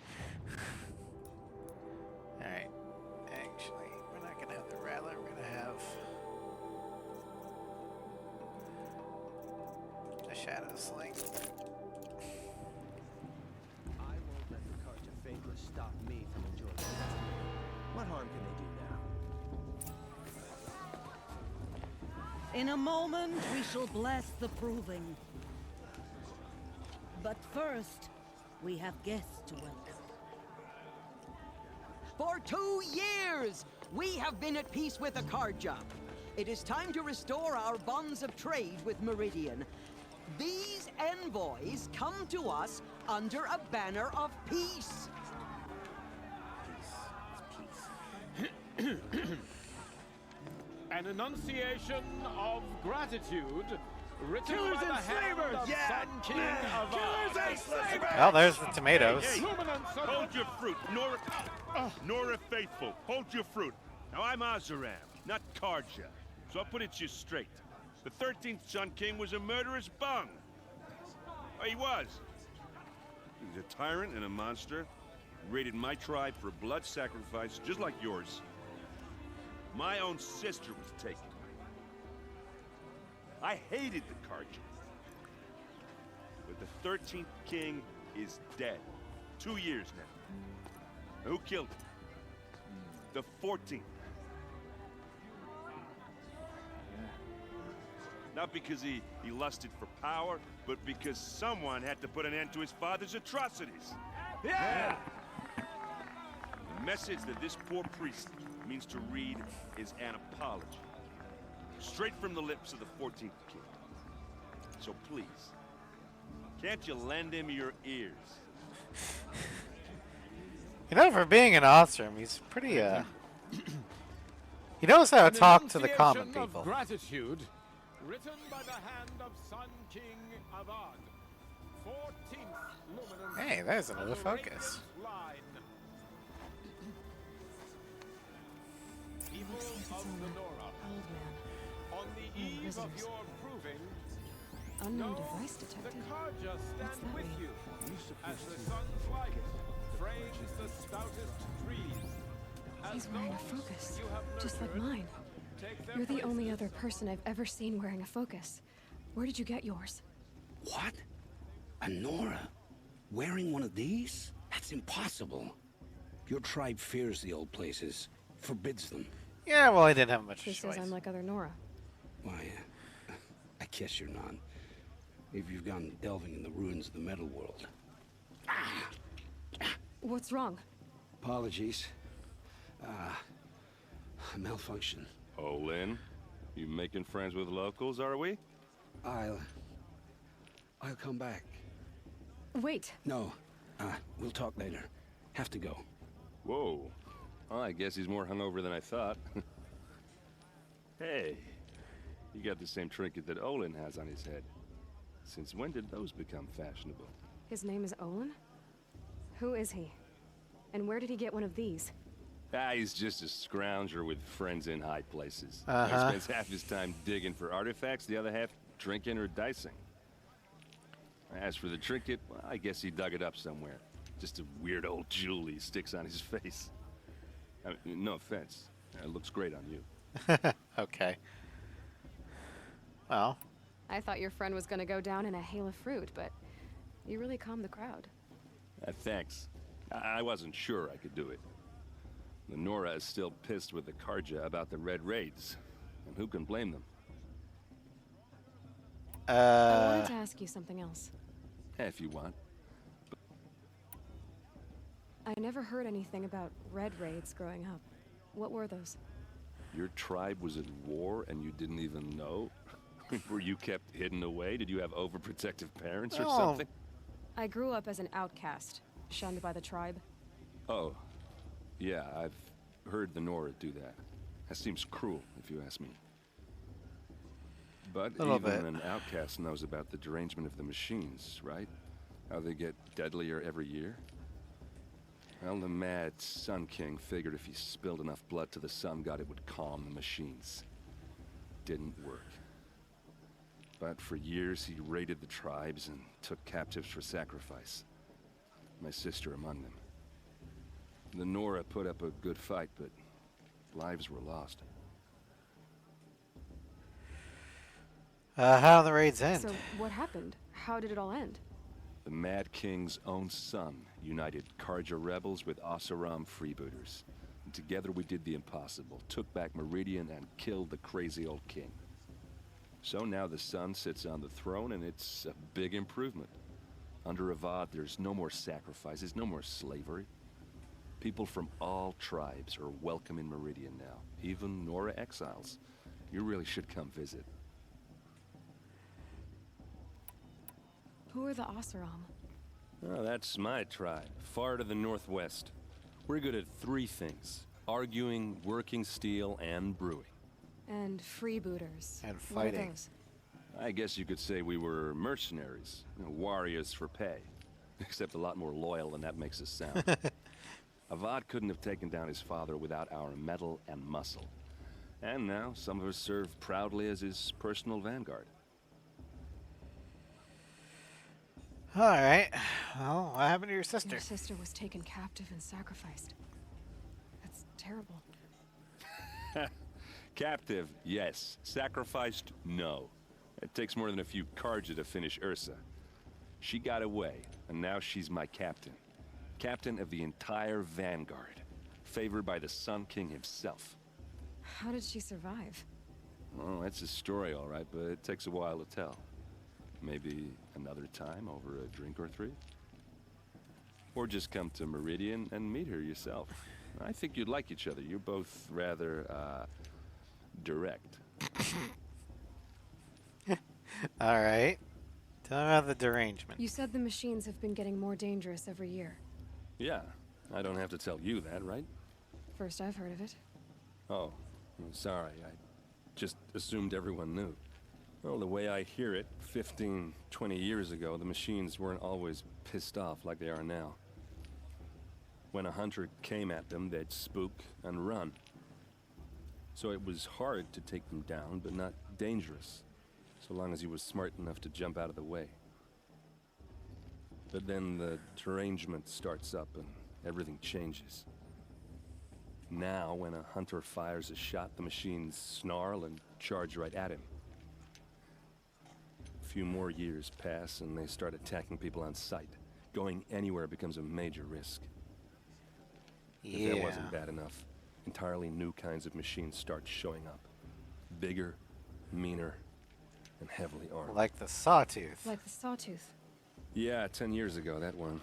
Alright. Actually, we're not going to have the Rattler. We're going to have the Shadow Sling. I won't let the Karja Faithless stop me from enjoying it. What harm can they do now? In a moment, we shall bless the proving. But first, we have guests to welcome. For 2 years, we have been at peace with the Karja. It is time to restore our bonds of trade with Meridian. These envoys come to us under a banner of peace. An enunciation of gratitude written Killers by the and hand slavers! of Yeah! Sun King of Killers and slavers! Well, there's the tomatoes. Hey, hold your fruit, Nora Faithful. Hold your fruit. Now I'm Azaram, not Karja, so I'll put it to you straight. The 13th Sun King was a murderous bung. Oh, he was. He's a tyrant and a monster. Raided my tribe for a blood sacrifice, just like yours. My own sister was taken. I hated the Karja. But the 13th king is dead. 2 years now. Who killed him? The 14th. Not because he lusted for power, but because someone had to put an end to his father's atrocities. Yeah! The message that this poor priest means to read is an apology. Straight from the lips of the 14th king. So please, can't you lend him your ears? You know, for being an Ostrom, he's pretty, he knows how to talk to the common An enunciation people. of gratitude Written by the hand of Sun King Avad. 14th luminance. Hey, there's another of the focus. Radiant Line. People of the Nora. Old man. On the eve of visitors. your proving, Unknown know device the detected. Karja What's stand that with mean? you as the sun's light frames the stoutest trees. He's wearing a focus, you have just like nurtured, mine. take their You're the only places. other person I've ever seen wearing a focus. Where did you get yours? What? A Nora? Wearing one of these? That's impossible. Your tribe fears the old places, forbids them. Yeah, well, I didn't have much He choice. says I'm like other Nora. Why, I guess you're not. If you've gone delving in the ruins of the metal world. What's wrong? Apologies. A malfunction. Oh, Lynn, you making friends with locals, are we? I'll come back. Wait. No, we'll talk later. Have to go. Whoa. Well, I guess he's more hungover than I thought. Hey, you got the same trinket that Olin has on his head. Since when did those become fashionable? His name is Olin? Who is he? And where did he get one of these? He's just a scrounger with friends in high places. Uh-huh. He spends half his time digging for artifacts, the other half drinking or dicing. As for the trinket, well, I guess he dug it up somewhere. Just a weird old jewel he sticks on his face. I mean, no offense. It looks great on you. Okay. Well, I thought your friend was gonna go down in a hail of fruit, but you really calmed the crowd. Thanks. I wasn't sure I could do it. The Nora is still pissed with the Karja about the Red Raids. And who can blame them? I wanted to ask you something else. If you want. I never heard anything about red raids growing up. What were those? Your tribe was at war and you didn't even know? Were you kept hidden away? Did you have overprotective parents or something? I grew up as an outcast, shunned by the tribe. Oh, yeah, I've heard the Nora do that. That seems cruel, if you ask me. But Little even bit. an outcast knows about the derangement of the machines, right? How they get deadlier every year? Well, the mad Sun King figured if he spilled enough blood to the Sun God, it would calm the machines. Didn't work. But for years, he raided the tribes and took captives for sacrifice. My sister among them. The Nora put up a good fight, but lives were lost. how do the raids end? So what happened? How did it all end? The Mad King's own son united Karja rebels with Oseram freebooters. And together we did the impossible, took back Meridian and killed the crazy old king. So now the son sits on the throne and it's a big improvement. Under Avad, there's no more sacrifices, no more slavery. People from all tribes are welcome in Meridian now, even Nora exiles. You really should come visit. Who are the Oseram? Oh, that's my tribe, far to the northwest. We're good at three things: arguing, working steel, and brewing. And freebooters. And What are fighting. those? I guess you could say we were mercenaries, warriors for pay. Except a lot more loyal than that makes us sound. Avad couldn't have taken down his father without our metal and muscle. And now some of us serve proudly as his personal vanguard. All right. Well, what happened to your sister? Your sister was taken captive and sacrificed. That's terrible. Captive, yes. Sacrificed, no. It takes more than a few Karja to finish Ursa. She got away, and now she's my captain. Captain of the entire Vanguard. Favored by the Sun King himself. How did she survive? Oh, that's a story, all right, but it takes a while to tell. Maybe another time over a drink or three? Or just come to Meridian and meet her yourself. I think you'd like each other. You're both rather, direct. All right. Tell me about the derangement. You said the machines have been getting more dangerous every year. Yeah, I don't have to tell you that, right? First I've heard of it. Oh, I'm sorry. I just assumed everyone knew. Well, the way I hear it, 15, 20 years ago, the machines weren't always pissed off like they are now. When a hunter came at them, they'd spook and run. So it was hard to take them down, but not dangerous, so long as he was smart enough to jump out of the way. But then the derangement starts up and everything changes. Now, when a hunter fires a shot, the machines snarl and charge right at him. A few more years pass and they start attacking people on sight. Going anywhere becomes a major risk. If that wasn't bad enough, entirely new kinds of machines start showing up. Bigger, meaner, and heavily armed. Like the Sawtooth. Like the Sawtooth. Yeah, 10 years ago, that one.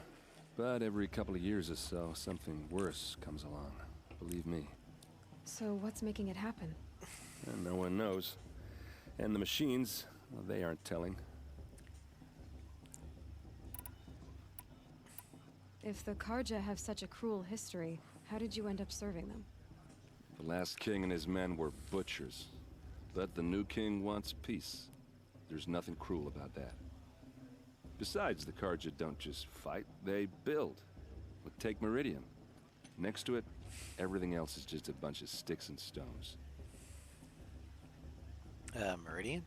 But every couple of years or so, something worse comes along. Believe me. So what's making it happen? And no one knows. And the machines, well, they aren't telling. If the Karja have such a cruel history, how did you end up serving them? The last king and his men were butchers. But the new king wants peace. There's nothing cruel about that. Besides, the Karja don't just fight, they build. But take Meridian. Next to it, everything else is just a bunch of sticks and stones. Meridian?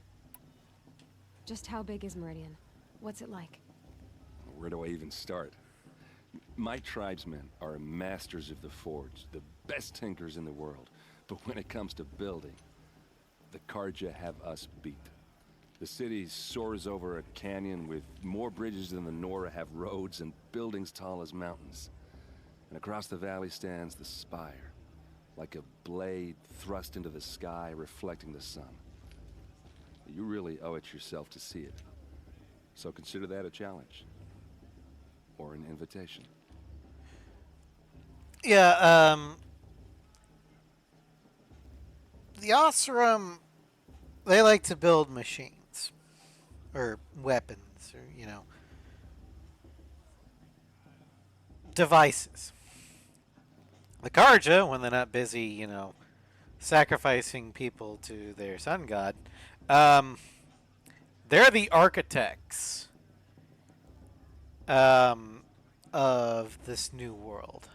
Just how big is Meridian? What's it like? Where do I even start? My tribesmen are masters of the forge, the best tinkers in the world. But when it comes to building, the Karja have us beat. The city soars over a canyon with more bridges than the Nora have roads and buildings tall as mountains. And across the valley stands the spire, like a blade thrust into the sky, reflecting the sun. You really owe it yourself to see it. So consider that a challenge. Or an invitation. Yeah, the Oseram, they like to build machines. Or weapons, or, you know, devices. The Karja, when they're not busy, you know, sacrificing people to their sun god, they're the architects of this new world.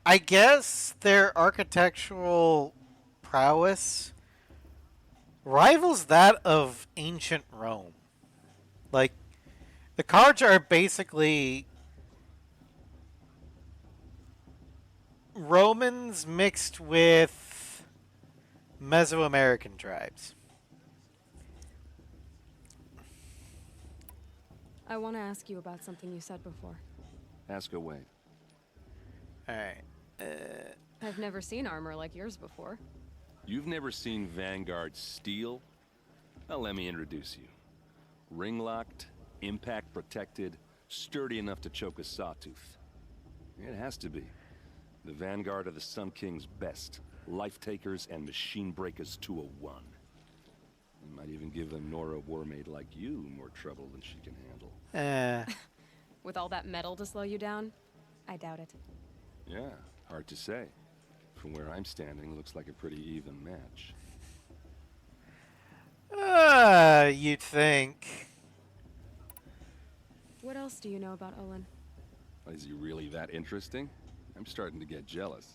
I guess their architectural prowess rivals that of ancient Rome. Like, the Karja are basically Romans mixed with Mesoamerican tribes. I want to ask you about something you said before. Ask away. Alright. I've never seen armor like yours before. You've never seen Vanguard steel? Well, let me introduce you. Ring-locked, impact-protected, sturdy enough to choke a sawtooth. It has to be. The Vanguard are the Sun King's best. Life-takers and machine breakers to a one. You might even give a Nora warmaid like you more trouble than she can handle. With all that metal to slow you down? I doubt it. Yeah, hard to say. From where I'm standing, looks like a pretty even match. You'd think. What else do you know about Olin? Is he really that interesting? I'm starting to get jealous.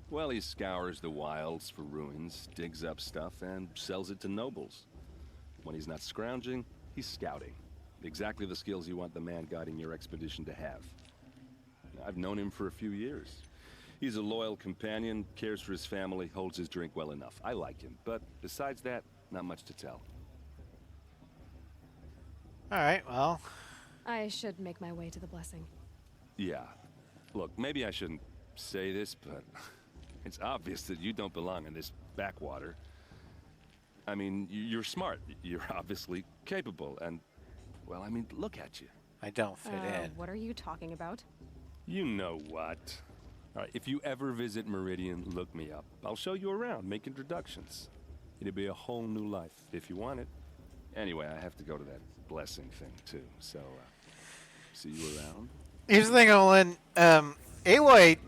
Well, he scours the wilds for ruins, digs up stuff, and sells it to nobles. When he's not scrounging, he's scouting. Exactly the skills you want the man guiding your expedition to have. I've known him for a few years. He's a loyal companion, cares for his family, holds his drink well enough. I like him, but besides that, not much to tell. Alright, well. I should make my way to the blessing. Yeah. Look, maybe I shouldn't say this, but it's obvious that you don't belong in this backwater. I mean, you're smart. You're obviously capable, and, well, I mean, look at you. I don't fit in. What are you talking about? You know what. All right, if you ever visit Meridian, look me up. I'll show you around, make introductions. It'll be a whole new life, if you want it. Anyway, I have to go to that blessing thing, too, so, see you around. Here's the thing, Olin. Aloy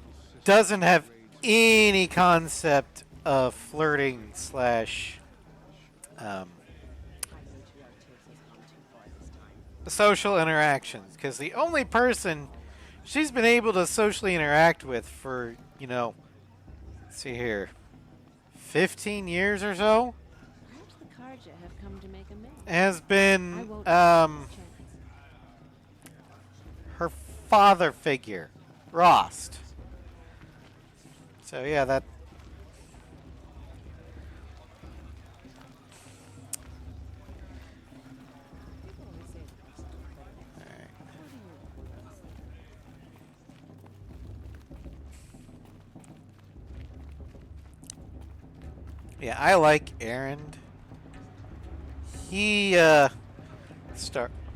doesn't have any concept of flirting / social interactions, because the only person she's been able to socially interact with for, you know, let's see here, 15 years or so, Perhaps the Karja have come to make amends. has been I won't her father figure, Rost. So yeah, that. Yeah, I like Erend. He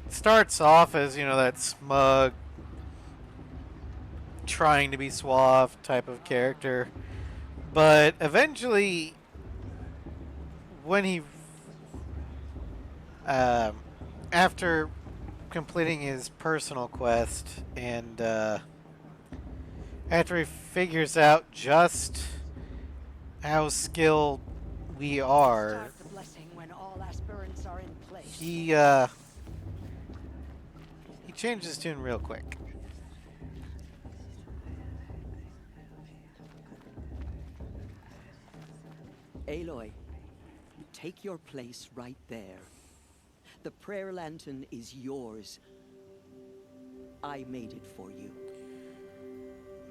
starts off as, you know, that smug, trying to be suave type of character, but eventually, when he after completing his personal quest and after he figures out just how skilled we are, Start the blessing when all aspirants are in place. he changes tune real quick. Aloy, take your place right there. The prayer lantern is yours. I made it for you.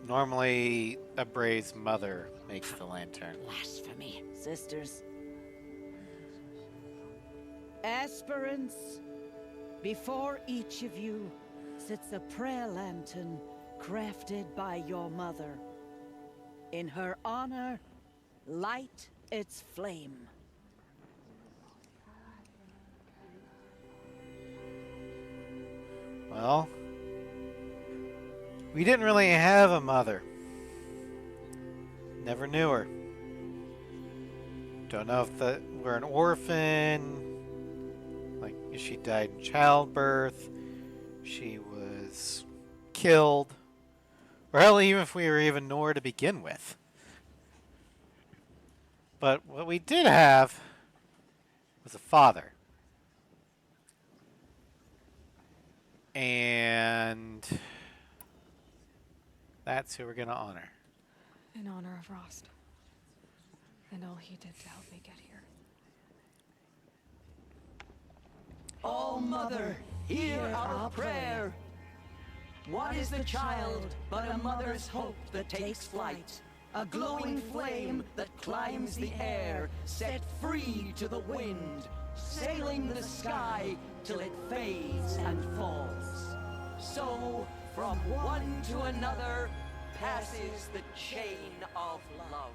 Normally, a Bray's mother makes the lantern. Blasphemy. Sisters. Aspirants, before each of you sits a prayer lantern crafted by your mother. In her honor, light its flame. Well, we didn't really have a mother. Never knew her. Don't know if we're an orphan. Like, she died in childbirth. She was killed. Or hell, even if we were even Nora to begin with. But what we did have was a father. And that's who we're going to honor. In honor of Rost. And all he did to help me get here. Oh, Mother, hear our prayer. What is the child but a mother's hope that takes flight? A glowing flame that climbs the air, set free to the wind, sailing the sky till it fades and falls. So, from one to another, passes the chain of love.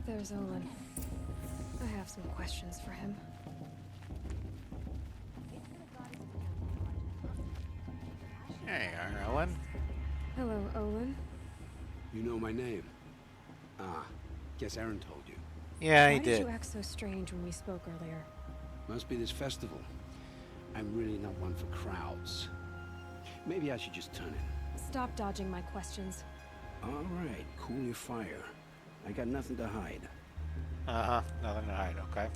There's Olin. I have some questions for him. Hey, Olin. Hello, Olin. You know my name? Ah, guess Aaron told you. Yeah, he Why did did. you act so strange when we spoke earlier? Must be this festival. I'm really not one for crowds. Maybe I should just turn in. Stop dodging my questions. All right, cool your fire. I got nothing to hide. Uh-huh, nothing to hide, okay.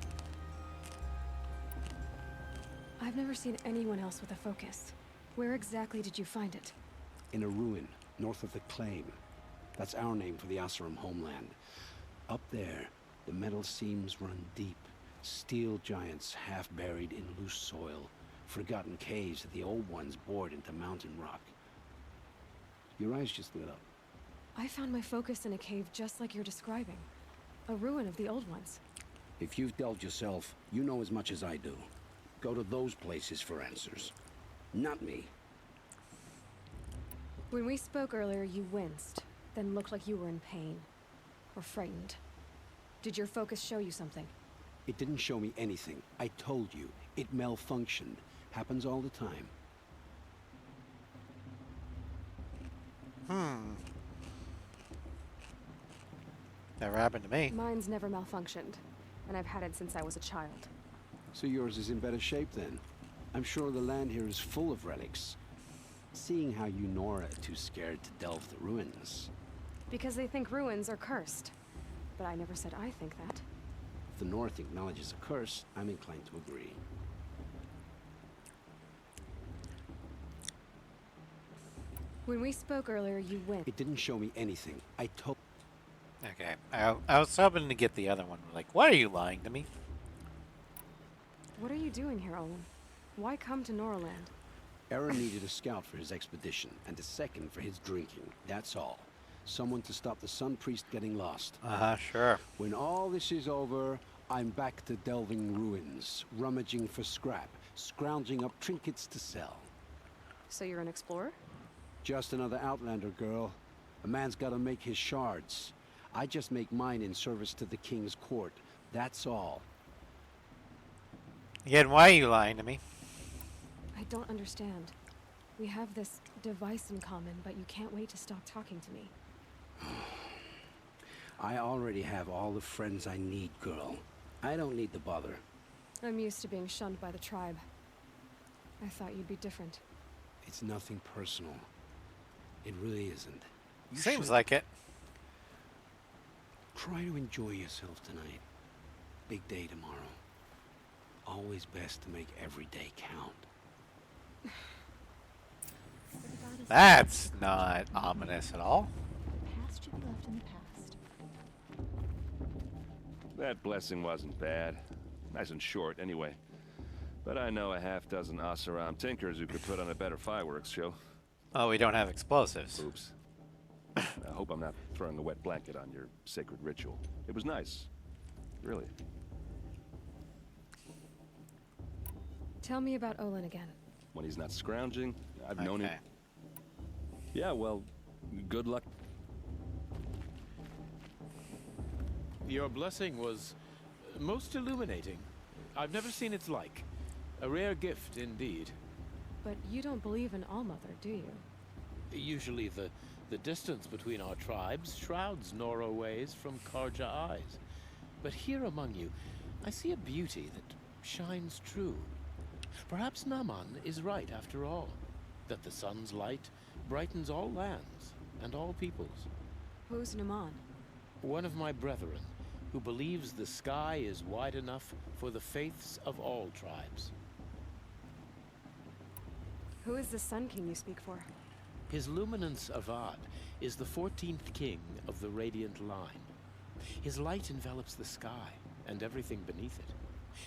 I've never seen anyone else with a focus. Where exactly did you find it? In a ruin, north of the Claim. That's our name for the Oseram homeland. Up there, the metal seams run deep. Steel giants half buried in loose soil. Forgotten caves that the old ones bored into mountain rock. Your eyes just lit up. I found my focus in a cave just like you're describing. A ruin of the old ones. If you've delved yourself, you know as much as I do. Go to those places for answers. Not me. When we spoke earlier, you winced, then looked like you were in pain. Or frightened. Did your focus show you something? It didn't show me anything. I told you. It malfunctioned. Happens all the time. Never happened to me. Mine's never malfunctioned, and I've had it since I was a child. So yours is in better shape then. I'm sure the land here is full of relics. seeing how you Nora are too scared to delve the ruins. Because they think ruins are cursed. But I never said I think that. If the North acknowledges a curse, I'm inclined to agree. When we spoke earlier, you went. It didn't show me anything. I told... Okay, I was hoping to get the other one. Like, why are you lying to me? What are you doing here, Olin? Why come to Noraland? Aaron needed a scout for his expedition, and a second for his drinking. That's all. Someone to stop the Sun Priest getting lost. Sure. When all this is over, I'm back to delving ruins, rummaging for scrap, scrounging up trinkets to sell. So you're an explorer? Just another Outlander, girl. A man's gotta make his shards. I just make mine in service to the King's court. That's all. Again, why are you lying to me? I don't understand. We have this device in common, but you can't wait to stop talking to me. I already have all the friends I need, girl. I don't need the bother. I'm used to being shunned by the tribe. I thought you'd be different. It's nothing personal. It really isn't. You Seems should like it. try to enjoy yourself tonight. Big day tomorrow. Always best to make every day count. That's not ominous at all. Past should be left in the past. That blessing wasn't bad. Nice and short, anyway. But I know a half-dozen Oseram tinkers who could put on a better fireworks show. Oh, we don't have explosives. Oops. I hope I'm not throwing a wet blanket on your sacred ritual. It was nice. Really. Tell me about Olin again. When he's not scrounging, I've known him. Yeah, well, good luck. Your blessing was most illuminating. I've never seen its like. A rare gift indeed. But you don't believe in Allmother, do you? Usually the distance between our tribes shrouds Nora ways from Karja eyes. But here among you, I see a beauty that shines true. Perhaps Naman is right after all, that the sun's light brightens all lands and all peoples. Who's Naman? One of my brethren, who believes the sky is wide enough for the faiths of all tribes. Who is the Sun King you speak for? His Luminance Avad is the 14th king of the Radiant Line. His light envelops the sky and everything beneath it.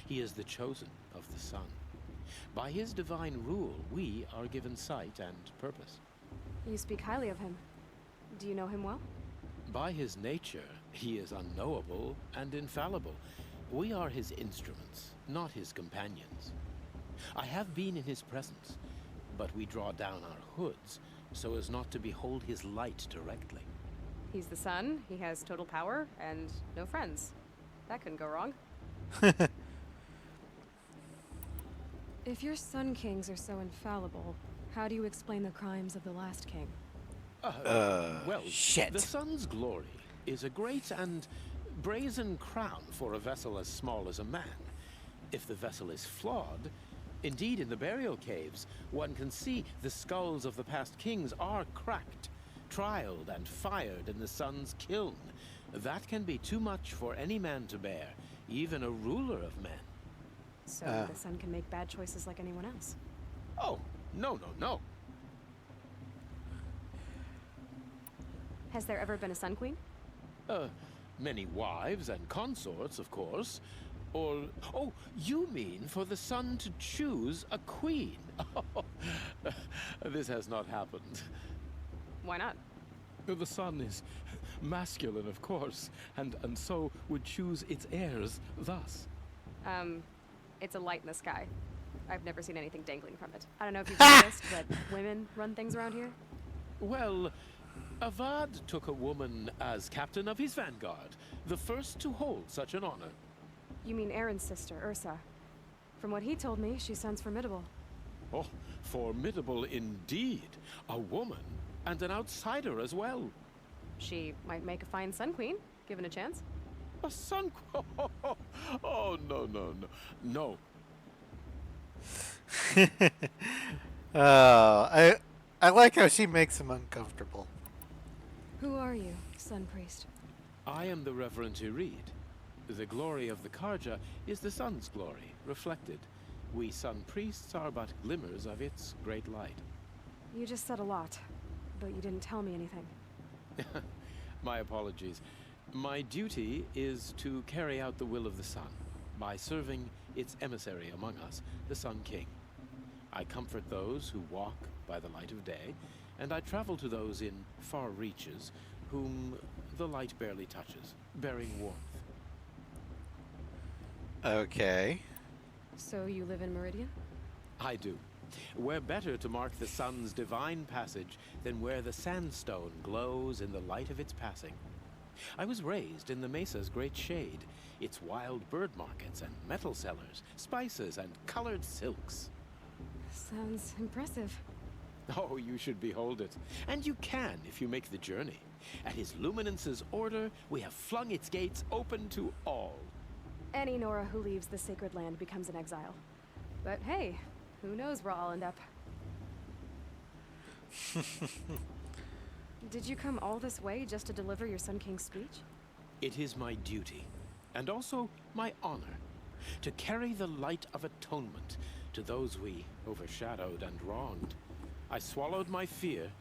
He is the chosen of the sun. By his divine rule, we are given sight and purpose. You speak highly of him. Do you know him well? By his nature, he is unknowable and infallible. We are his instruments, not his companions. I have been in his presence, but we draw down our hoods so as not to behold his light directly. He's the sun, he has total power, and no friends. That couldn't go wrong. If your Sun Kings are so infallible, how do you explain the crimes of the last king? Well, shit. The sun's glory is a great and brazen crown for a vessel as small as a man. If the vessel is flawed, indeed in the burial caves, one can see the skulls of the past kings are cracked, trialed and fired in the sun's kiln. That can be too much for any man to bear, even a ruler of men. So the sun can make bad choices like anyone else? Oh, no. Has there ever been a Sun Queen? Many wives and consorts, of course. Or, oh, you mean for the sun to choose a queen? This has not happened. Why not? The sun is masculine, of course, and so would choose its heirs thus. It's a light in the sky. I've never seen anything dangling from it. I don't know if you've noticed, but women run things around here. Well, Avad took a woman as captain of his vanguard, the first to hold such an honor. You mean Aaron's sister, Ursa. From what he told me, she sounds formidable. Oh, formidable indeed. A woman, and an outsider as well. She might make a fine Sun Queen, given a chance. A Sun Queen? Oh, no. I like how she makes him uncomfortable. Who are you, Sun Priest? I am the Reverend Irid. The glory of the Karja is the sun's glory, reflected. We Sun Priests are but glimmers of its great light. You just said a lot, but you didn't tell me anything. My apologies. My duty is to carry out the will of the sun by serving its emissary among us, the Sun King. I comfort those who walk by the light of day, and I travel to those in far reaches whom the light barely touches, bearing warmth. Okay. So you live in Meridian? I do. Where better to mark the sun's divine passage than where the sandstone glows in the light of its passing. I was raised in the Mesa's great shade, its wild bird markets and metal cellars, spices and colored silks. Sounds impressive. Oh, you should behold it. And you can if you make the journey. At His Luminance's order, we have flung its gates open to all. Any Nora who leaves the sacred land becomes an exile. But hey, who knows where I'll end up. Did you come all this way just to deliver your Sun King's speech? It is my duty, and also my honor, to carry the light of atonement to those we overshadowed and wronged. I swallowed my fear,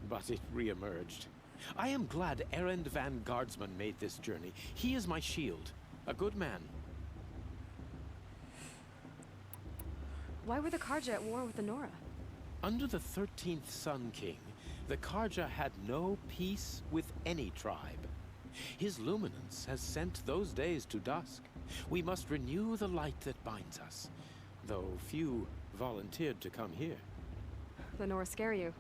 but it re-emerged. I am glad Erend van Guardsman made this journey. He is my shield, a good man. Why were the Karja at war with the Nora? Under the 13th Sun King, the Karja had no peace with any tribe. His luminance has sent those days to dusk. We must renew the light that binds us, though few volunteered to come here. The Nora scare you.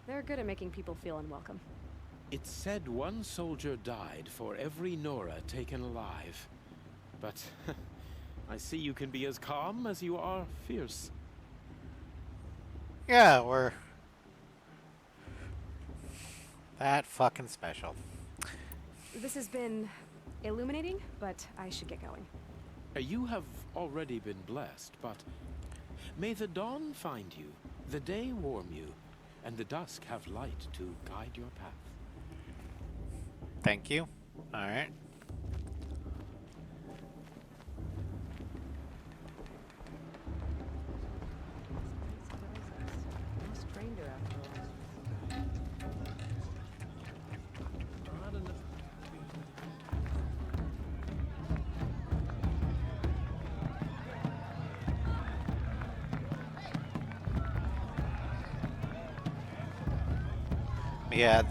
They're good at making people feel unwelcome. It's said one soldier died for every Nora taken alive. But I see you can be as calm as you are fierce. Yeah, we're that fucking special. This has been illuminating, but I should get going. You have already been blessed, but may the dawn find you, the day warm you, and the dusk have light to guide your path. Thank you. All right.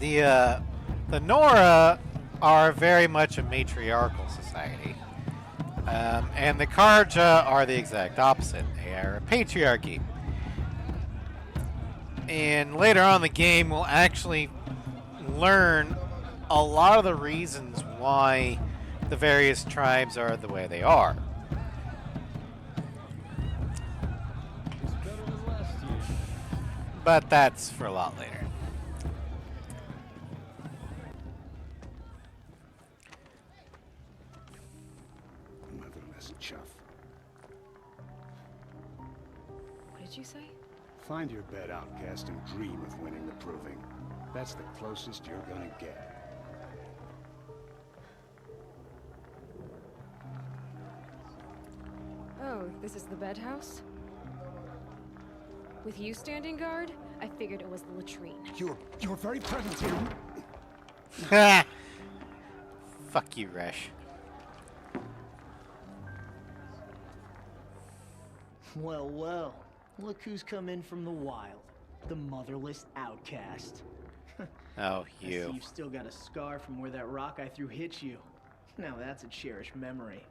Yeah, the Nora are very much a matriarchal society, and the Karja are the exact opposite. They are a patriarchy. And later on in the game, we'll actually learn a lot of the reasons why the various tribes are the way they are. But that's for a lot later. Motherless chuff. What did you say? Find your bed, outcast, and dream of winning the proving. That's the closest you're gonna get. Oh, this is the bed house? With you standing guard, I figured it was the latrine. Your very presence here. Fuck you, Resh. Well, well. Look who's come in from the wild. The motherless outcast. Oh, I see you've still got a scar from where that rock I threw hit you. Now that's a cherished memory.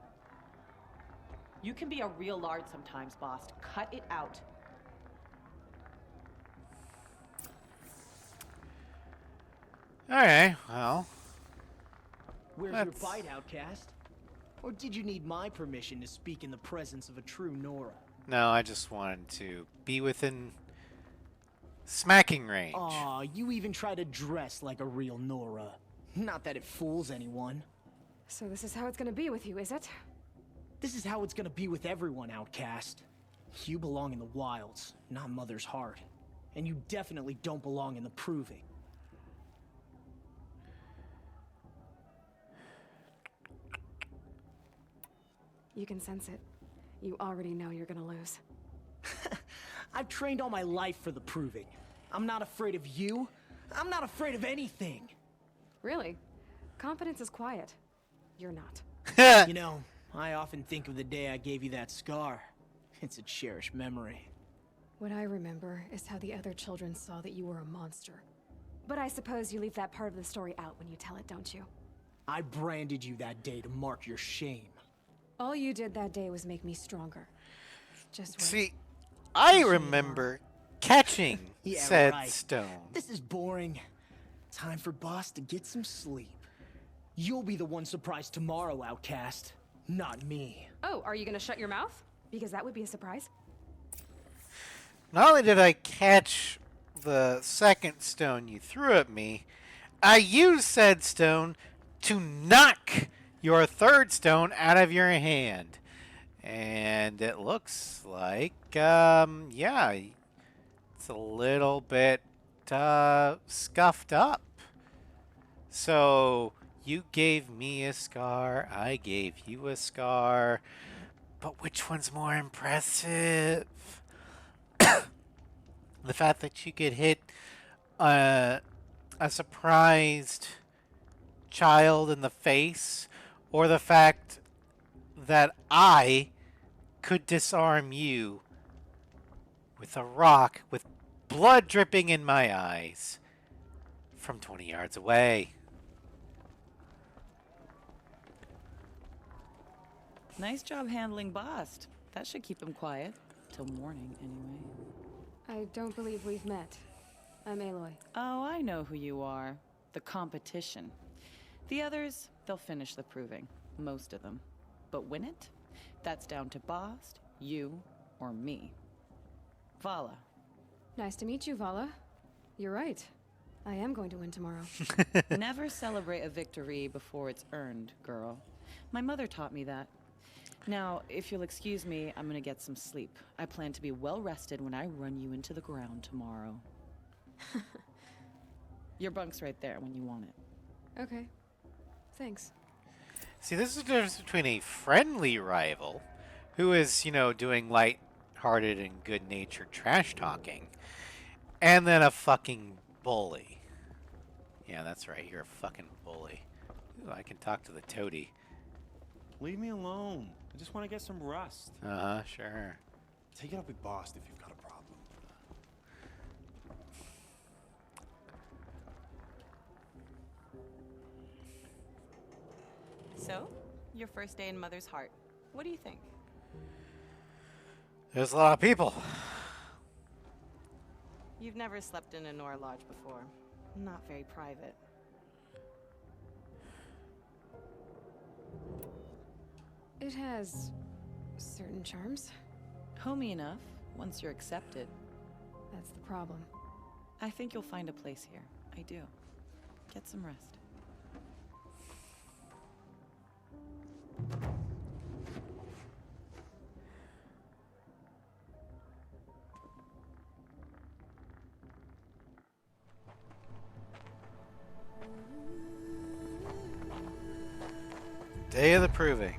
You can be a real lard sometimes, boss. Cut it out. Alright, well. Where's your bite, outcast? Or did you need my permission to speak in the presence of a true Nora? No, I just wanted to be within smacking range. Aw, you even try to dress like a real Nora. Not that it fools anyone. So this is how it's gonna be with you, is it? This is how it's gonna be with everyone, outcast. You belong in the wilds, not Mother's heart. and you definitely don't belong in the Proving. You can sense it. You already know you're gonna lose. I've trained all my life for the Proving. I'm not afraid of you. I'm not afraid of anything. Really? Confidence is quiet. You're not. You know, I often think of the day I gave you that scar. It's a cherished memory. What I remember is how the other children saw that you were a monster. But I suppose you leave that part of the story out when you tell it, don't you? I branded you that day to mark your shame. All you did that day was make me stronger. Just wait. See, I remember catching Yeah, said right. stone. This is boring. Time for Boss to get some sleep. You'll be the one surprised tomorrow, Outcast. Not me. Oh, are you gonna shut your mouth? Because that would be a surprise. Not only did I catch the second stone you threw at me, I used said stone to knock your third stone out of your hand. And it looks like, yeah, it's a little bit scuffed up. So you gave me a scar, I gave you a scar, but which one's more impressive? The fact that you could hit a surprised child in the face, or the fact that I could disarm you with a rock with blood dripping in my eyes from 20 yards away. Nice job handling Bast. That should keep him quiet. Till morning, anyway. I don't believe we've met. I'm Aloy. Oh, I know who you are. The competition. The others, they'll finish the Proving. Most of them. But win it? That's down to Bast, you, or me. Vala. Nice to meet you, Vala. You're right. I am going to win tomorrow. Never celebrate a victory before it's earned, girl. My mother taught me that. Now, if you'll excuse me, I'm gonna get some sleep. I plan to be well rested when I run you into the ground tomorrow. Your bunk's right there when you want it. Okay. Thanks. See, this is the difference between a friendly rival, who is, you know, doing light-hearted and good-natured trash-talking, and then a fucking bully. Yeah, that's right, you're a fucking bully. Ooh, I can talk to the toady. Leave me alone. I just want to get some rest. Uh-huh, sure. Take it up with Boss if you've got a problem. So, your first day in Mother's Heart. What do you think? There's a lot of people. You've never slept in a Nora Lodge before. Not very private. It has certain charms. Homey enough, once you're accepted. That's the problem. I think you'll find a place here. I do. Get some rest. Day of the Proving.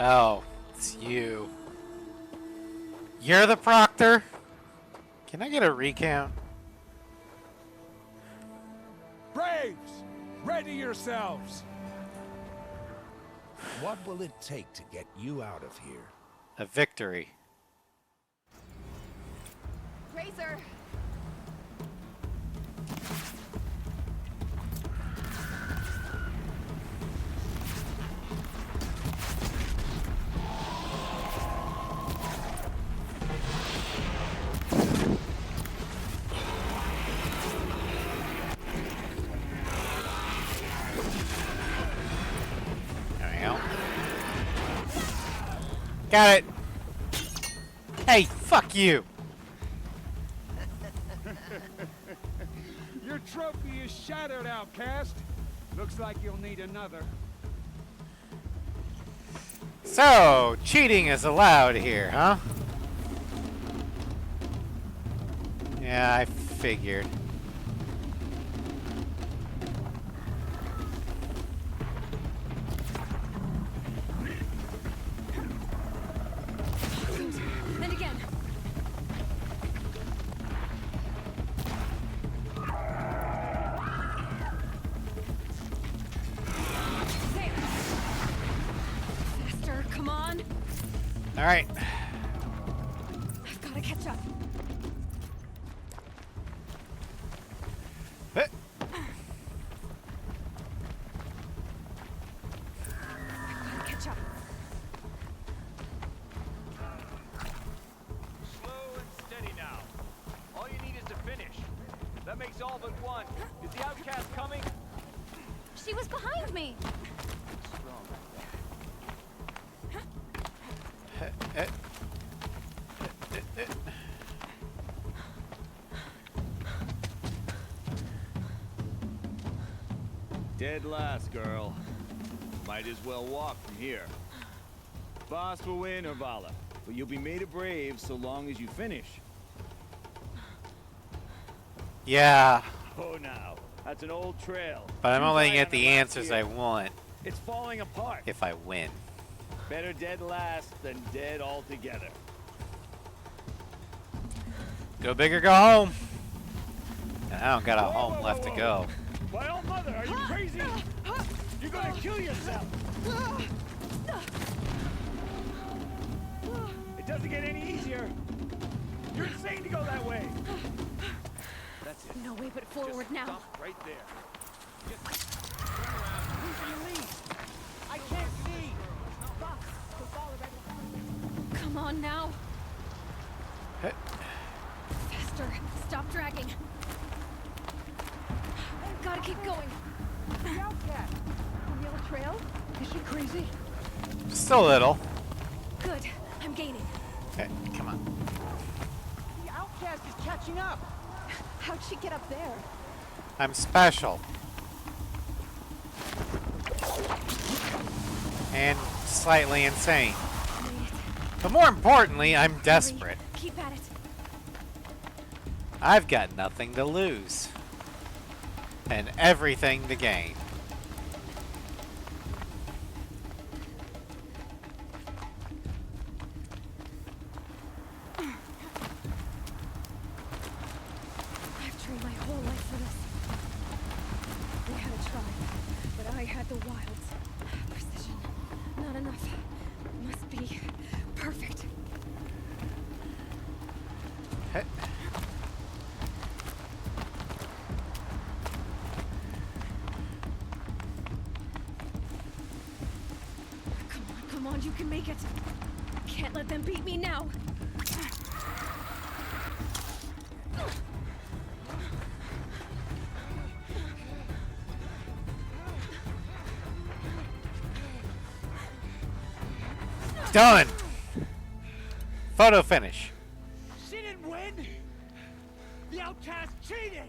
Oh, it's you. You're the proctor? Can I get a recount? Braves! Ready yourselves! What will it take to get you out of here? A victory. Razor! There we go. Got it! Hey, fuck you! Your trophy is shattered, outcast. Looks like you'll need another. So, cheating is allowed here, huh? Yeah, I figured. And again. There. Faster, come on. All right. I've got to catch up. Eh. I've got to catch up. Slow and steady now. All you need is to finish. That makes all but one. Is the outcast coming? She was behind me. Dead last, girl. Might as well walk from here. Boss will win, Urvala, but you'll be made a brave so long as you finish. Yeah, Oh, now. That's an old trail. but I'm Too only high gonna get on the last answers year. I want It's falling apart. if I win. Better dead last than dead altogether. Go big or go home. And I don't got a home left to go. My old mother, are you crazy? You're gonna kill yourself. It doesn't get any easier. You're insane to go that way. That's it. No way but forward Just now. Stop right there. Just turn around. Who do you lead? I can't see. Come on now. Hey. Faster. Stop dragging. Gotta keep going. The outcast. On the old trail? Is she crazy? Just a little. Good. I'm gaining. Okay, come on. The outcast is catching up. How'd she get up there? I'm special. And slightly insane. But more importantly, I'm desperate. Keep at it. I've got nothing to lose. And everything to gain. I've trained my whole life for this. We had a try, but I had the wilds. Precision. Not enough. Must be perfect. Hey. Come on, you can make it. Can't let them beat me now. Done! Photo finish. She didn't win. The outcast cheated.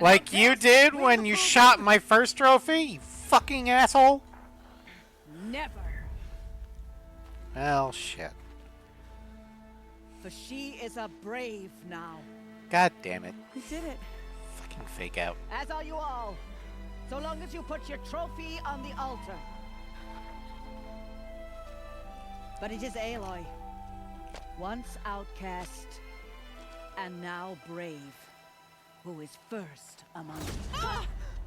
Like you did when you shot my first trophy, you fucking asshole. Never. Well, shit. For she is a brave now. God damn it. You did it. Fucking fake out. As are you all. So long as you put your trophy on the altar. But it is Aloy. Once outcast, and now brave, who is first among you.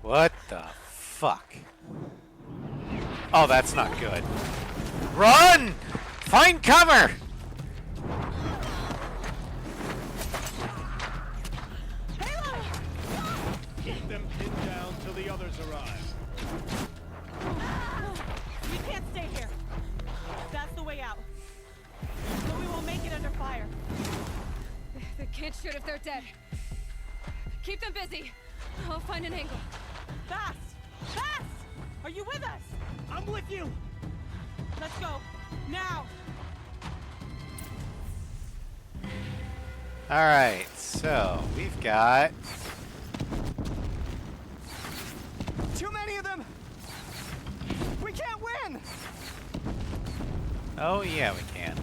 What the fuck? Oh, that's not good. Run! Find cover! others arrive. We can't stay here. That's the way out. But we won't make it under fire. They can't shoot if they're dead. Keep them busy. I'll find an angle. Fast! Fast! Are you with us? I'm with you! Let's go. Now! Alright, so we've got... Too many of them! We can't win! Oh yeah, we can.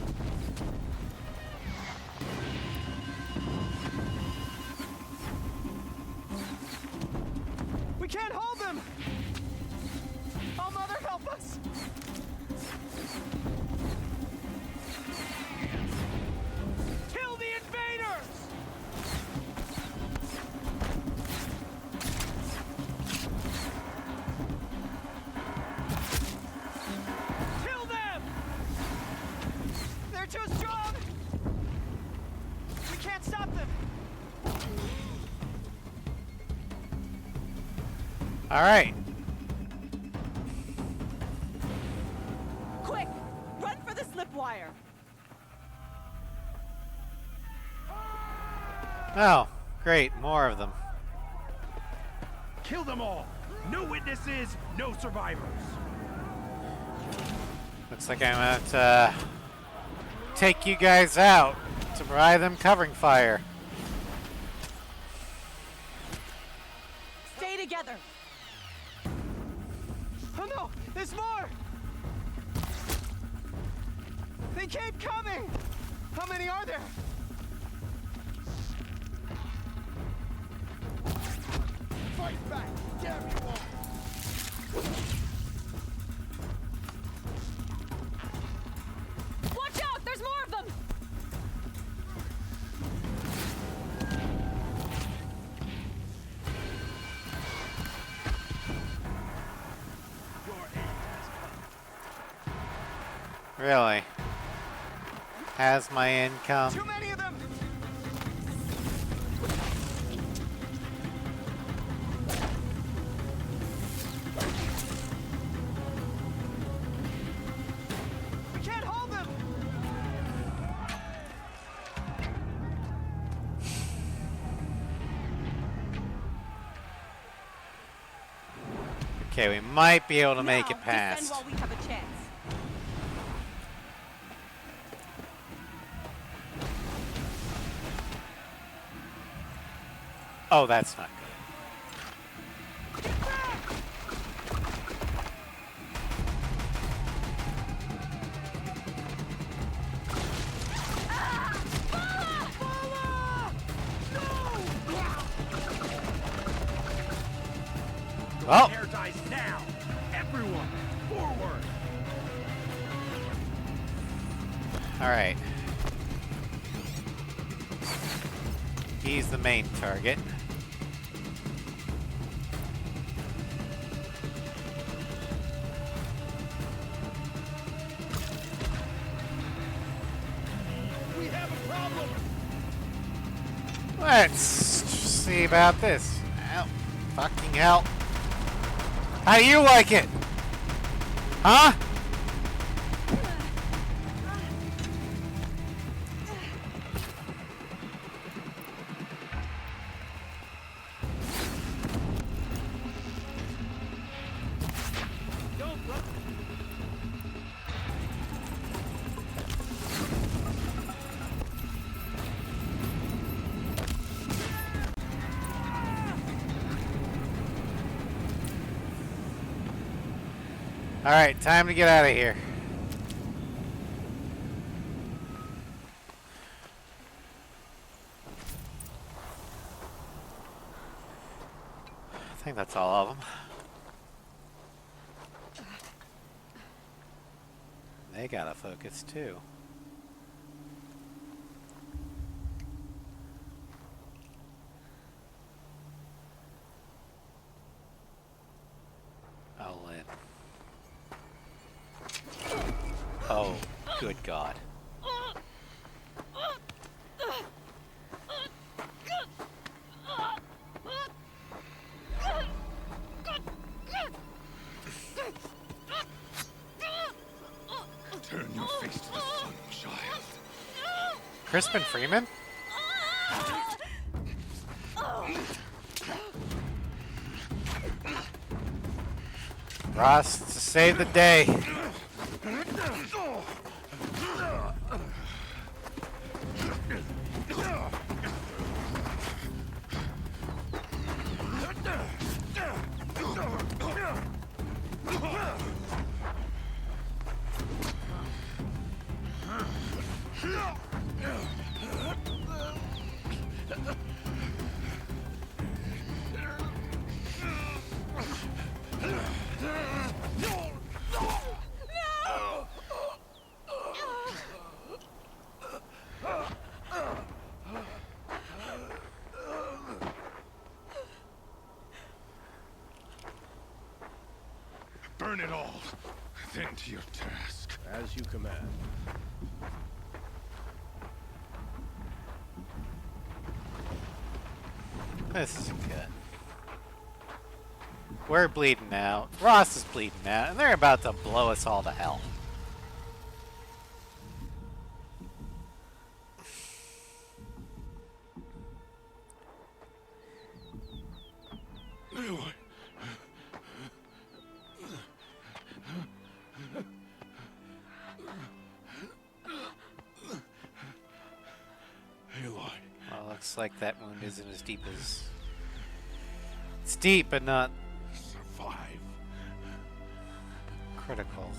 We can't hold them! Oh, Mother, help us! Kill the invaders! Kill them! They're too strong! We can't stop them! Alright. Quick! Run for the slip wire! Oh, great, more of them. Kill them all! No witnesses, no survivors! Looks like I'm gonna have to take you guys out to provide them covering fire. Stay together! Oh no! There's more! They keep coming! How many are there? Fight back! Damn you all! Watch out! There's more of them! Really? Has my income? Too many of them! We can't hold them! Okay, we might be able to make it Now, past. descend while we have a chance. Oh, that's not good. Well, Air dice now! Everyone, forward! alright. He's the main target. We have a problem! Let's see about this. Ow, fucking hell. How do you like it? Huh? Don't run! Alright, time to get out of here. I think that's all of them. They gotta focus too. I'll in. Oh, good God. Crispin Freeman? Ross, to save the day. Burn it all, then to your task. As you command. This isn't good. We're bleeding out. Ross is bleeding out, and they're about to blow us all to hell. Well, looks like that wound isn't as deep as... It's deep, but not... Survive. Critical.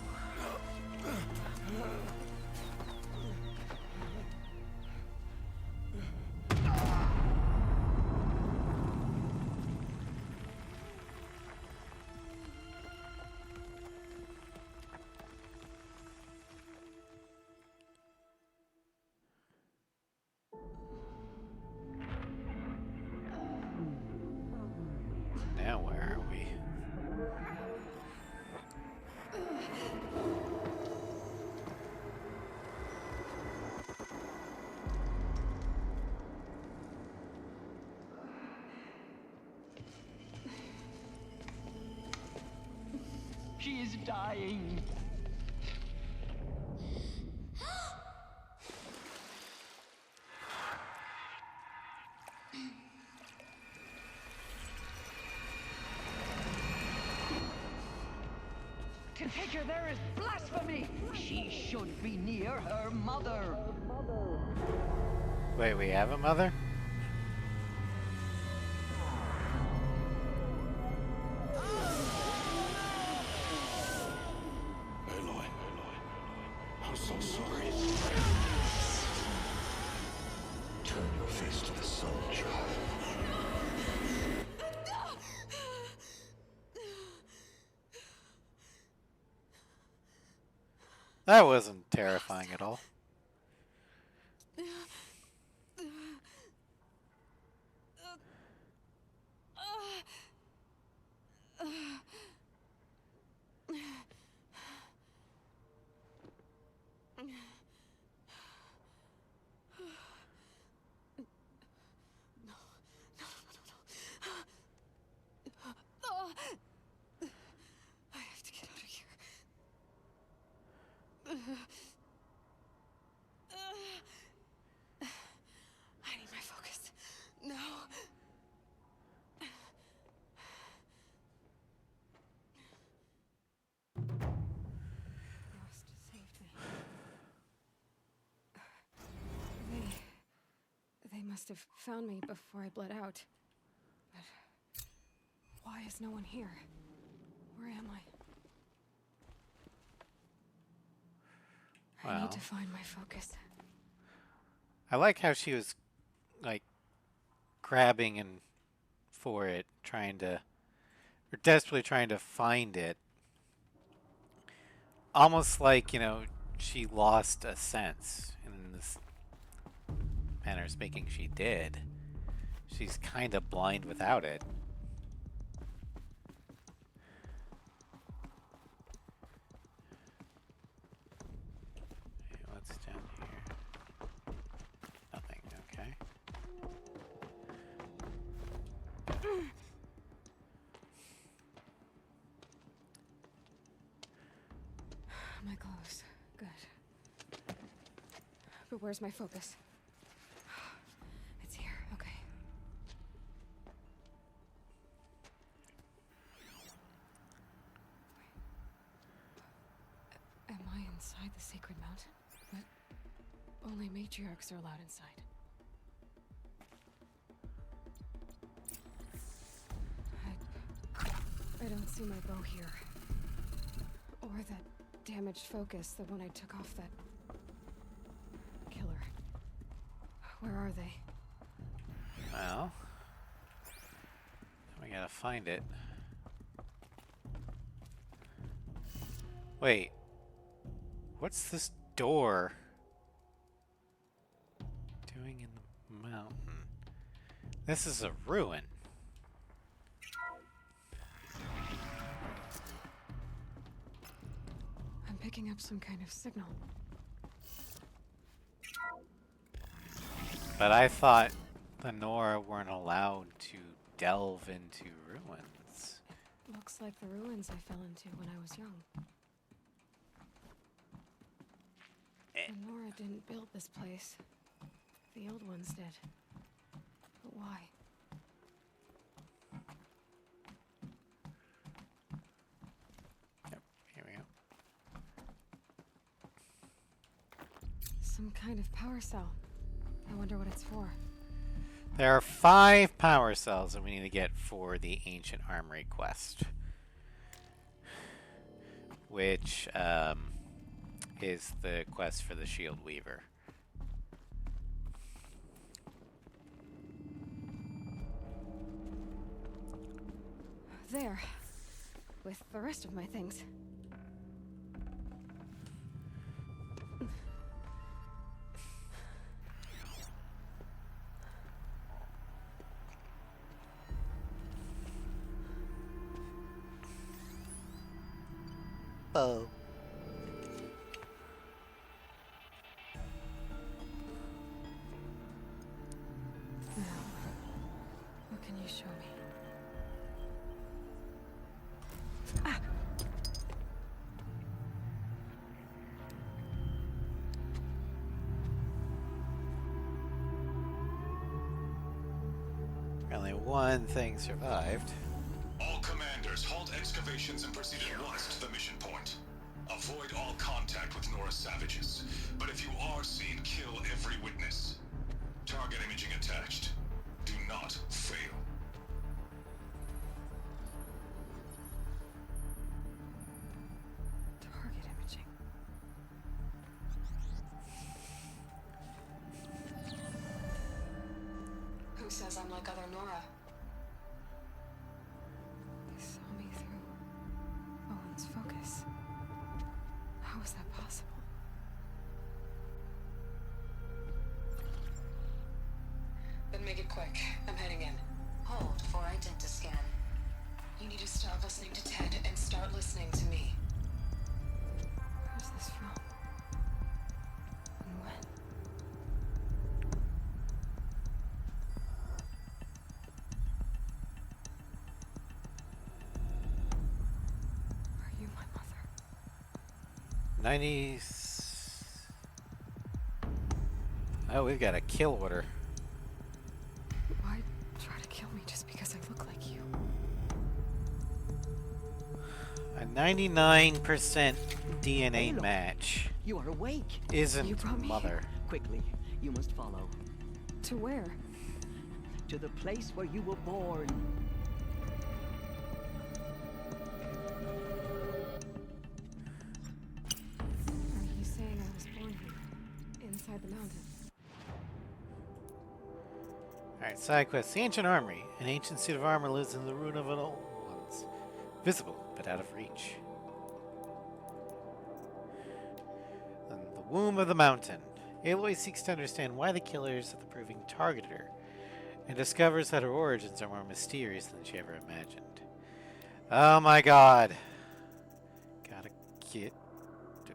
Now where are we? She is dying. To take her there is blasphemy. She should be near her mother. Wait, we have a mother? Aloy, I'm so sorry. Turn your face to the sun, child. That wasn't terrifying at all. I have to get out of here. I need my focus. No. Rost saved me. They must have found me before I bled out. But why is no one here? Where am I? I need to find my focus. I like how she was, like, grabbing and for it, trying to, or desperately trying to find it. Almost like, you know, she lost a sense. In this manner of speaking, she did. She's kind of blind without it. What's down here? Nothing, okay. My clothes. Good. But where's my focus? Inside the sacred mountain? But only matriarchs are allowed inside. I don't see my bow here. Or that damaged focus, the one I took off that killer. Where are they? Well, we gotta find it. Wait. What's this door doing in the mountain? This is a ruin. I'm picking up some kind of signal. But I thought the Nora weren't allowed to delve into ruins. Looks like the ruins I fell into when I was young. The Nora didn't build this place. The old ones did. But why? Yep, here we go. Some kind of power cell. I wonder what it's for. There are 5 power cells that we need to get for the Ancient Armory quest. Which, is the quest for the Shield Weaver. There. With the rest of my things. Oh. Now, what can you show me? Ah! Only one thing survived. All commanders, halt excavations and proceed at once to the mission point. Avoid all contact with Nora savages. But if you are seen, kill every witness. Target imaging attached. Do not fail. Target imaging. Who says I'm like other Nora? They saw me through Owen's focus. How is that possible? Then make it quick. I'm heading in. Hold for identiscan. You need to stop listening to Ted and start listening to me. Where's this from? And when? Are you my mother? 90. Oh, we've got a kill order. Why try to kill me just because I look like you? A 99% DNA Aloy, match. You are awake. Isn't You brought me mother. here. Quickly, you must follow. To where? To the place where you were born. Are you saying I was born here? Inside the mountain? Alright, side quest. The Ancient Armory. An ancient suit of armor lives in the ruin of an old ones. Visible, but out of reach. In the womb of the mountain. Aloy seeks to understand why the killers of the Proving targeted her, and discovers that her origins are more mysterious than she ever imagined. Oh my god. Gotta get to...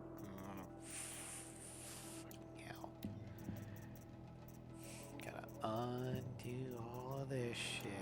fucking hell. Gotta undo all of this shit.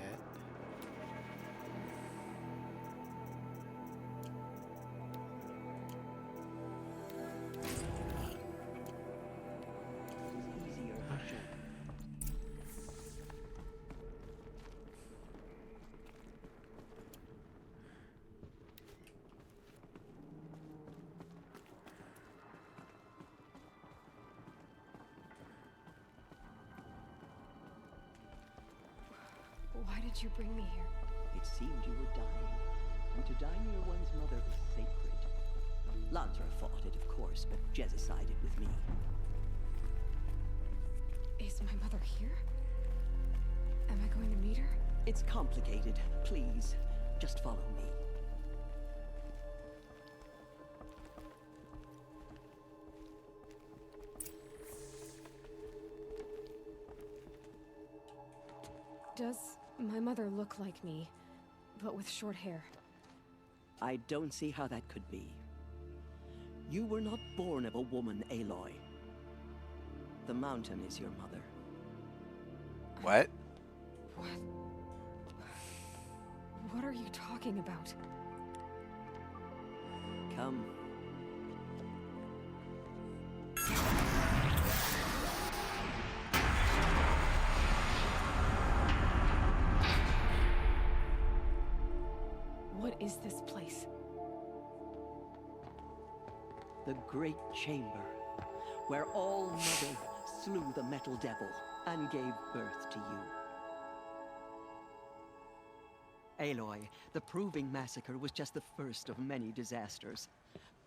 Why did you bring me here? It seemed you were dying, and to die near one's mother is sacred. Lansra fought it, of course, but Jezza sided with me. Is my mother here? Am I going to meet her? It's complicated. Please, just follow me. Does my mother look like me, but with short hair? I don't see how that could be. You were not born of a woman, Aloy. The mountain is your mother. What? What are you talking about? Come. What is this place? The Great Chamber, where All Mother slew the Metal Devil and gave birth to you. Aloy, the Proving Massacre was just the first of many disasters.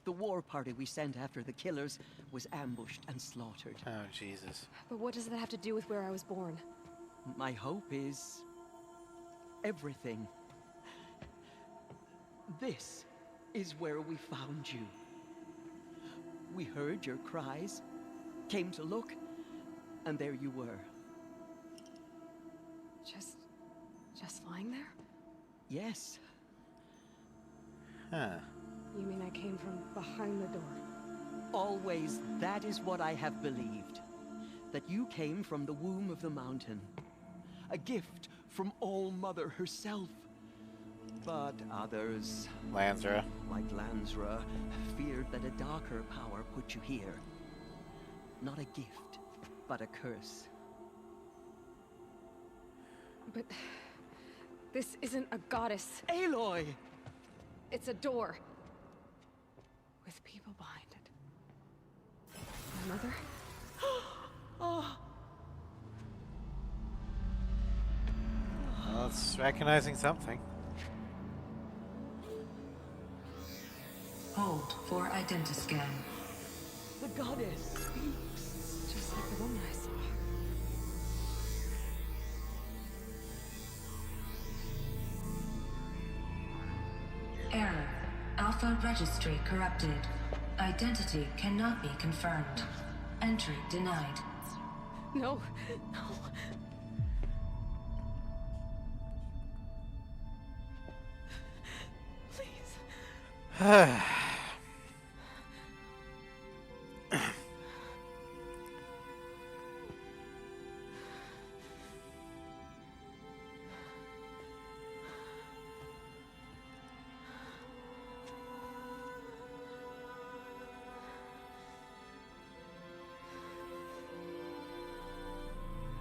The war party we sent after the killers was ambushed and slaughtered. Oh, Jesus. But what does that have to do with where I was born? My hope is everything. This is where we found you. We heard your cries, came to look, and there you were. Just lying there? Yes. Huh. You mean I came from behind the door? Always, that is what I have believed. That you came from the womb of the mountain. A gift from All Mother herself. But others, Lansra, like Lansra, feared that a darker power put you here. Not a gift, but a curse. But this isn't a goddess. Aloy! It's a door. With people behind it. My mother? Oh. Well, it's recognizing something. Hold for identiscan. The goddess speaks. Just like the woman I saw. Error. Alpha registry corrupted. Identity cannot be confirmed. Entry denied. No, no. Please.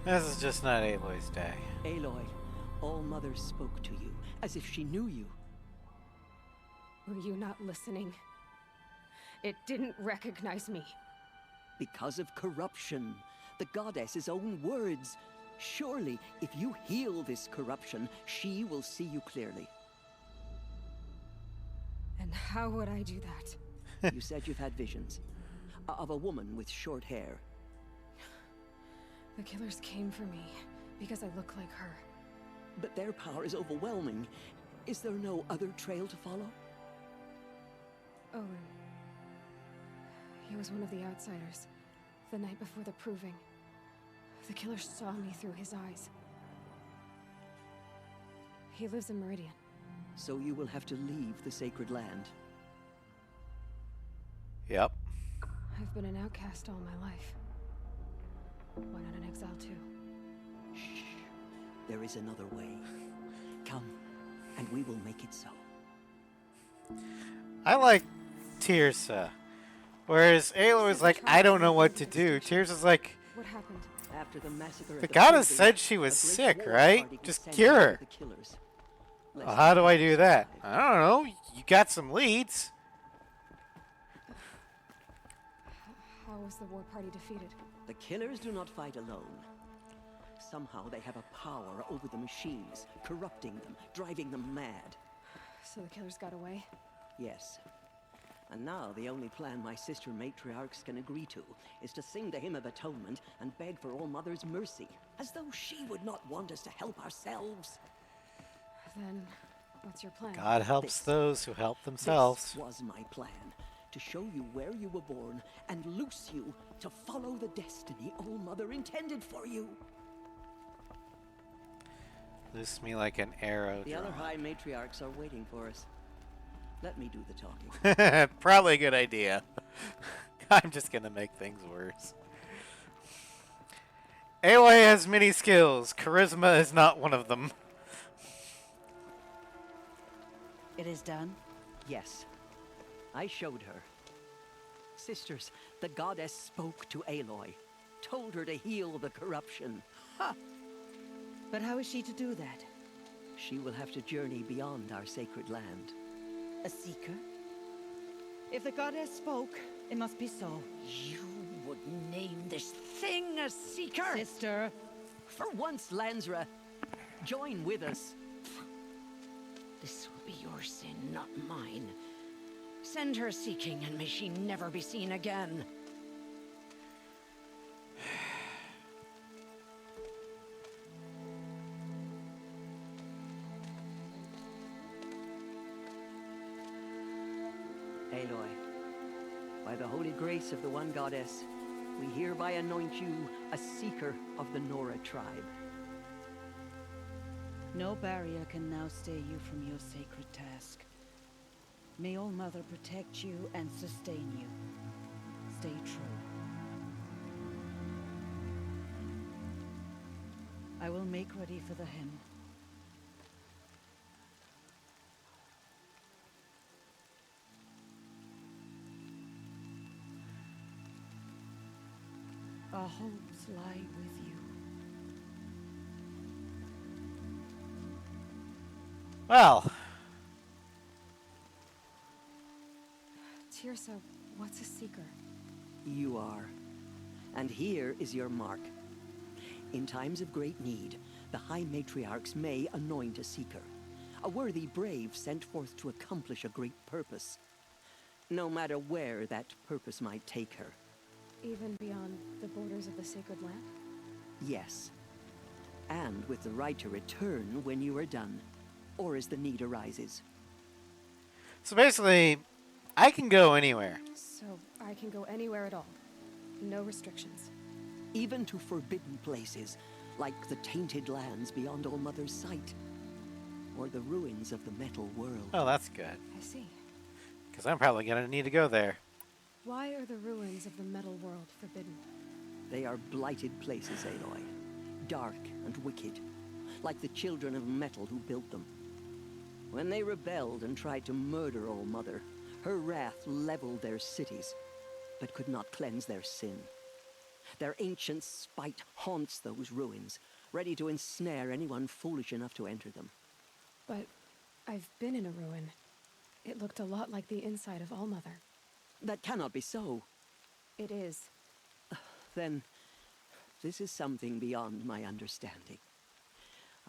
This is just not Aloy's day. Aloy, All Mother spoke to you, as if she knew you. Were you not listening? It didn't recognize me. Because of corruption. The goddess's own words. Surely, if you heal this corruption, she will see you clearly. And how would I do that? You said you've had visions. Of a woman with short hair. The killers came for me because I look like her. But their power is overwhelming. Is there no other trail to follow? Oh, and he was one of the outsiders. The night before the Proving. The killer saw me through his eyes. He lives in Meridian. So you will have to leave the sacred land. Yep. I've been an outcast all my life. Why not an exile too? Shh. There is another way. Come, and we will make it so. I like Teersa. Whereas Aloy is like, I don't know what to do. Teersa's like, what happened? After the massacre the goddess said she was sick, right? Just cure her. Well, how do I do that? I don't know. You got some leads. How was the war party defeated? The killers do not fight alone. somehow they have a power over the machines, corrupting them, driving them mad. So the killers got away? Yes. And now the only plan my sister matriarchs can agree to is to sing the Hymn of Atonement and beg for All Mother's mercy, as though she would not want us to help ourselves. Then, what's your plan? God helps those who help themselves. This was my plan, to show you where you were born and loose you to follow the destiny All Mother intended for you. Loose me like an arrow. The other High Matriarchs are waiting for us. Let me do the talking. Probably a good idea. I'm just gonna make things worse. Aloy has many skills. Charisma is not one of them. It is done? Yes. I showed her. Sisters, the goddess spoke to Aloy. Told her to heal the corruption. Ha! But how is she to do that? She will have to journey beyond our sacred land. A seeker? If the goddess spoke, it must be so. You would name this thing a seeker? Sister! For once, Lansra, join with us. This will be your sin, not mine. Send her seeking, and may she never be seen again. Aloy, by the holy grace of the one goddess, we hereby anoint you a seeker of the Nora tribe. No barrier can now stay you from your sacred task. May All Mother protect you and sustain you. Stay true. I will make ready for the hymn. Our hopes lie with you. Well. Teersa, what's a seeker? You are. And here is your mark. In times of great need, the High Matriarchs may anoint a seeker. A worthy brave sent forth to accomplish a great purpose. No matter where that purpose might take her. Even beyond the borders of the sacred land? Yes. And with the right to return when you are done, or as the need arises. So basically, I can go anywhere. So I can go anywhere at all. No restrictions. Even to forbidden places, like the tainted lands beyond All Mother's sight. Or the ruins of the metal world. Oh, that's good. I see. Because I'm probably going to need to go there. Why are the ruins of the metal world forbidden? They are blighted places, Aloy. Dark and wicked. Like the children of metal who built them. When they rebelled and tried to murder All Mother, her wrath leveled their cities, but could not cleanse their sin. Their ancient spite haunts those ruins, ready to ensnare anyone foolish enough to enter them. But I've been in a ruin. It looked a lot like the inside of All Mother. That cannot be so. It is. Then, this is something beyond my understanding.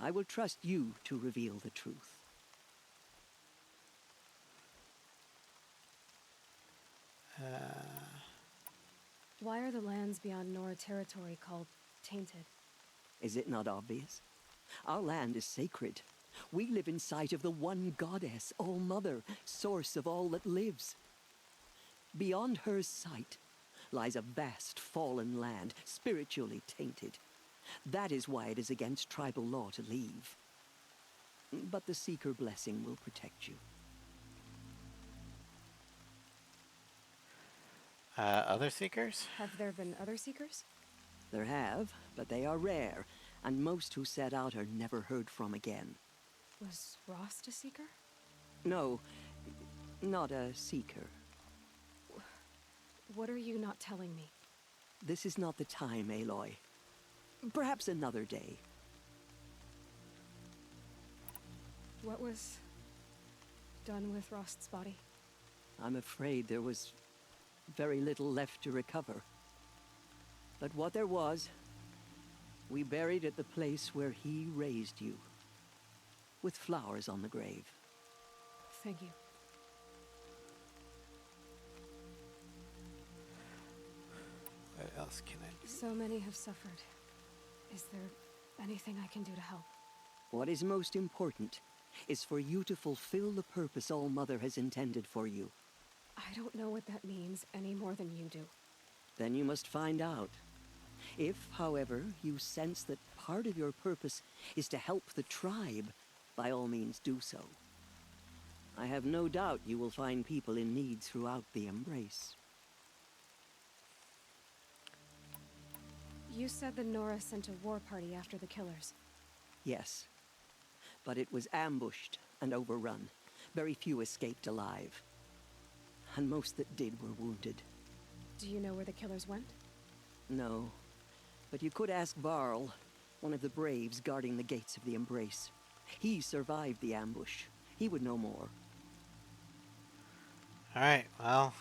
I will trust you to reveal the truth. Why are the lands beyond Nora territory called tainted? Is it not obvious? Our land is sacred. We live in sight of the one goddess, All Mother, source of all that lives. Beyond her sight lies a vast fallen land, spiritually tainted. That is why it is against tribal law to leave. But the Seeker blessing will protect you. Other Seekers? Have there been other Seekers? There have, but they are rare, and most who set out are never heard from again. Was Rost a Seeker? No, not a Seeker. What are you not telling me? This is not the time, Aloy. Perhaps another day. What was done with Rost's body? I'm afraid there was very little left to recover. But what there was We buried at the place where he raised you, with flowers on the grave. Thank you. What else can I do? So many have suffered. Is there anything I can do to help? What is most important is for you to fulfill the purpose All Mother has intended for you. I don't know what that means any more than you do. Then you must find out. If, however, you sense that part of your purpose is to help the tribe, by all means do so. I have no doubt you will find people in need throughout the Embrace. You said the Nora sent a war party after the killers. Yes, but it was ambushed and overrun. Very few escaped alive. And most that did were wounded. Do you know where the killers went? No, but you could ask Varl, one of the Braves guarding the gates of the Embrace. He survived the ambush. He would know more. Alright, well.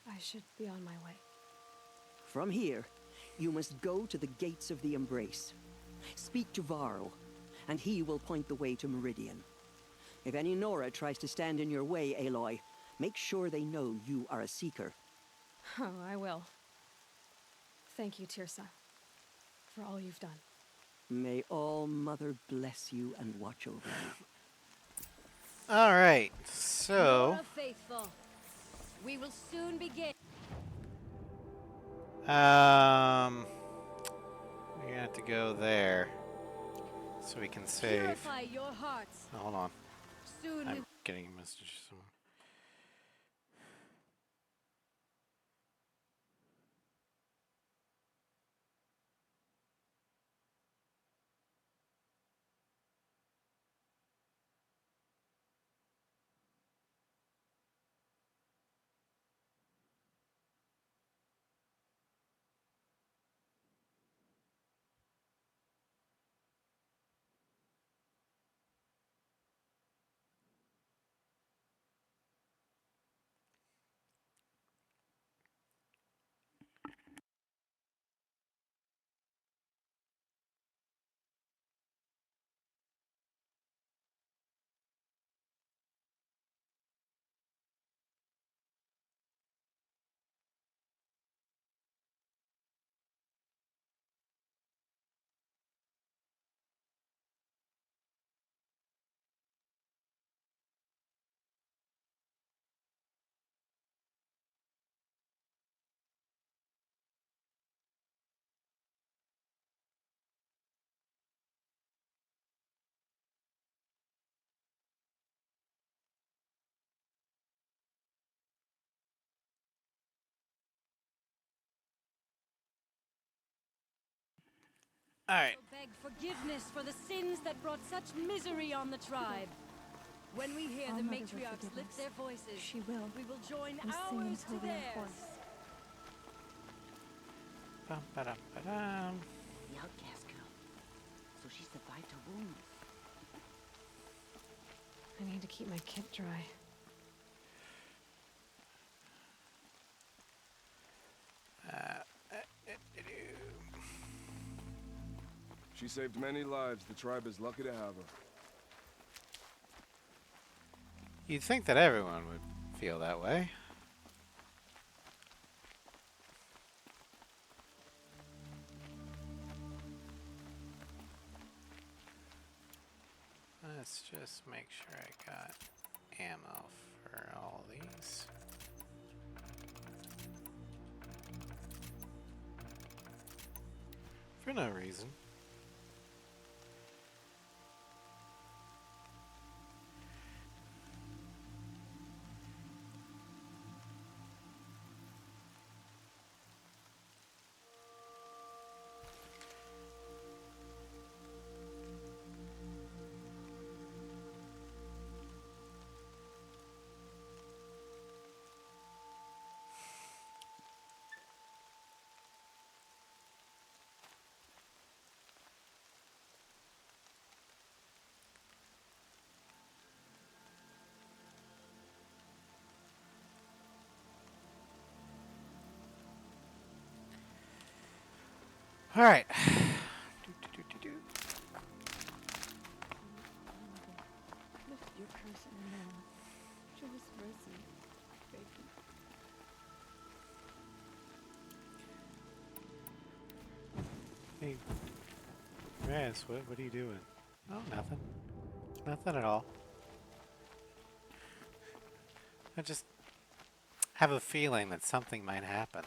I should be on my way. From here, you must go to the gates of the Embrace. Speak to Varl, and he will point the way to Meridian. If any Nora tries to stand in your way, Aloy, make sure they know you are a Seeker. Oh, I will. Thank you, Tirsa, for all you've done. May All Mother bless you and watch over you. Alright, so... Nora faithful, we will soon begin. We're gonna have to go there so we can save. Purify your hearts. Oh, hold on. Soon I'm getting a message from someone. Alright. Beg forgiveness for the sins that brought such misery on the tribe. When we hear the matriarchs lift their voices, she will. We will join We'll sing ours until to they are theirs. hoarse. Bum, ba-dum, ba-dum. The outcast girl. So she survived her wound. I need to keep my kit dry. She saved many lives. The tribe is lucky to have her. You'd think that everyone would feel that way. Let's just make sure I got ammo for all these. For no reason. All right. Lift your cursor now. Show us mercy. Beg you. Hey, Raz, what are you doing? Oh, nothing. Nothing at all. I just have a feeling that something might happen.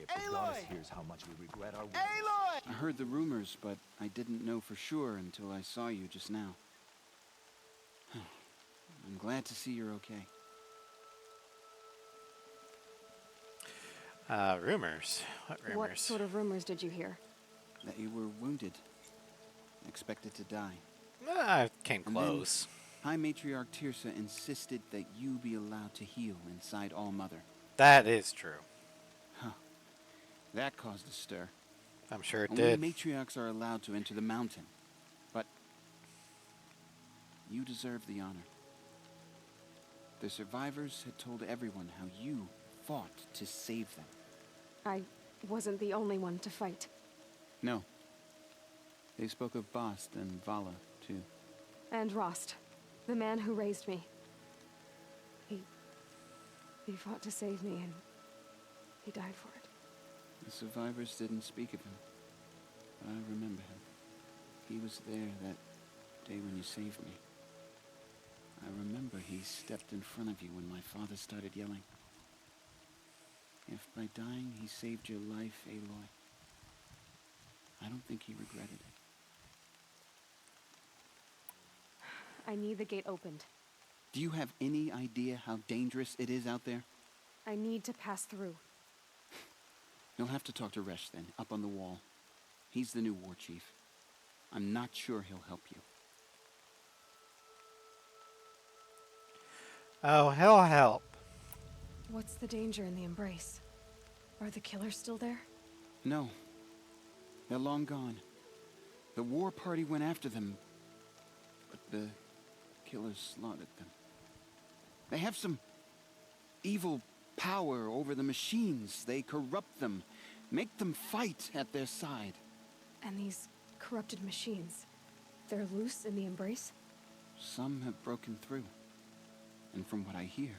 If the goddess hears how much we regret our words. I heard the rumors, but I didn't know for sure until I saw you just now. I'm glad to see you're okay. Rumors? What rumors? What sort of rumors did you hear? That you were wounded. Expected to die. I came And close. High Matriarch Tirsa insisted that you be allowed to heal inside All-Mother. That is true. Huh. That caused a stir. I'm sure it Only did. matriarchs are allowed to enter the mountain. But you deserve the honor. The survivors had told everyone how you fought to save them. I wasn't the only one to fight. No. They spoke of Bast and Vala, too. And Rost, the man who raised me. He fought to save me, and he died for it. The survivors didn't speak of him, but I remember him. He was there that day when you saved me. I remember he stepped in front of you when my father started yelling. If by dying he saved your life, Aloy, I don't think he regretted it. I need the gate opened. Do you have any idea how dangerous it is out there? I need to pass through. You'll have to talk to Resh then, up on the wall. He's the new war chief. I'm not sure he'll help you. Oh, he'll help. What's the danger in the embrace? Are the killers still there? No. They're long gone. The war party went after them, but the killers slaughtered them. They have some evil power over the machines. They corrupt them, make them fight at their side. And these corrupted machines, they're loose in the embrace? Some have broken through. And from what I hear,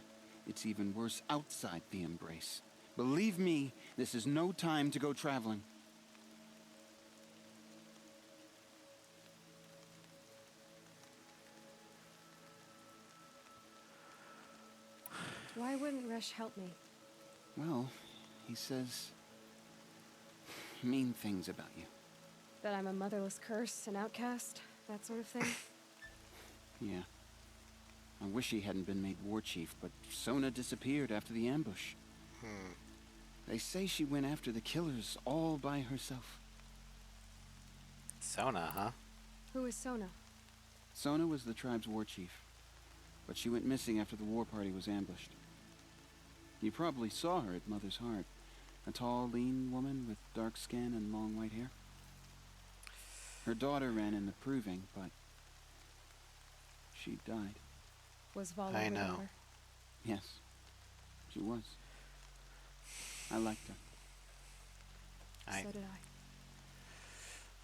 it's even worse outside the embrace. Believe me, this is no time to go traveling. Why wouldn't Resh help me? Well, he says mean things about you. That I'm a motherless curse, an outcast, that sort of thing? Yeah. I wish he hadn't been made war chief, but Sona disappeared after the ambush. They say she went after the killers all by herself. Sona, huh? Who is Sona? Sona was the tribe's war chief, but she went missing after the war party was ambushed. You probably saw her at Mother's Heart. A tall, lean woman with dark skin and long white hair. Her daughter ran in the proving, but she died. Was Vala I her know. daughter? Yes, she was. I liked her. So did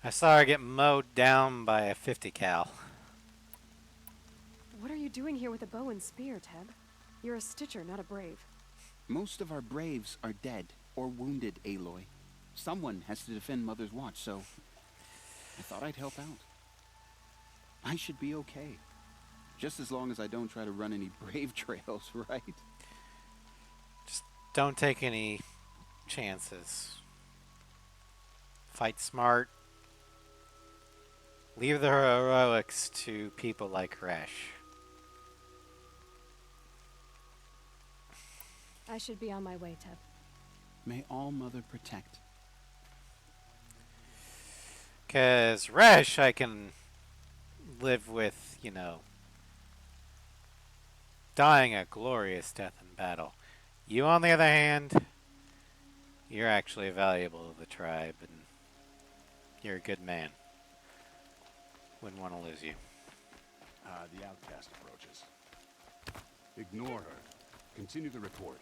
I. I saw her get mowed down by a 50 cal. What are you doing here with a bow and spear, Teb? You're a Stitcher, not a Brave. Most of our braves are dead or wounded, Aloy. Someone has to defend Mother's Watch, so I thought I'd help out. I should be okay. Just as long as I don't try to run any brave trails, right? Just don't take any chances. Fight smart. Leave the heroics to people like Resh. I should be on my way, Teb. May All Mother protect. 'Cause Resh I can live with, you know, dying a glorious death in battle. You, on the other hand, you're actually valuable to the tribe, and you're a good man. Wouldn't want to lose you. The outcast approaches. Ignore her. Continue the report.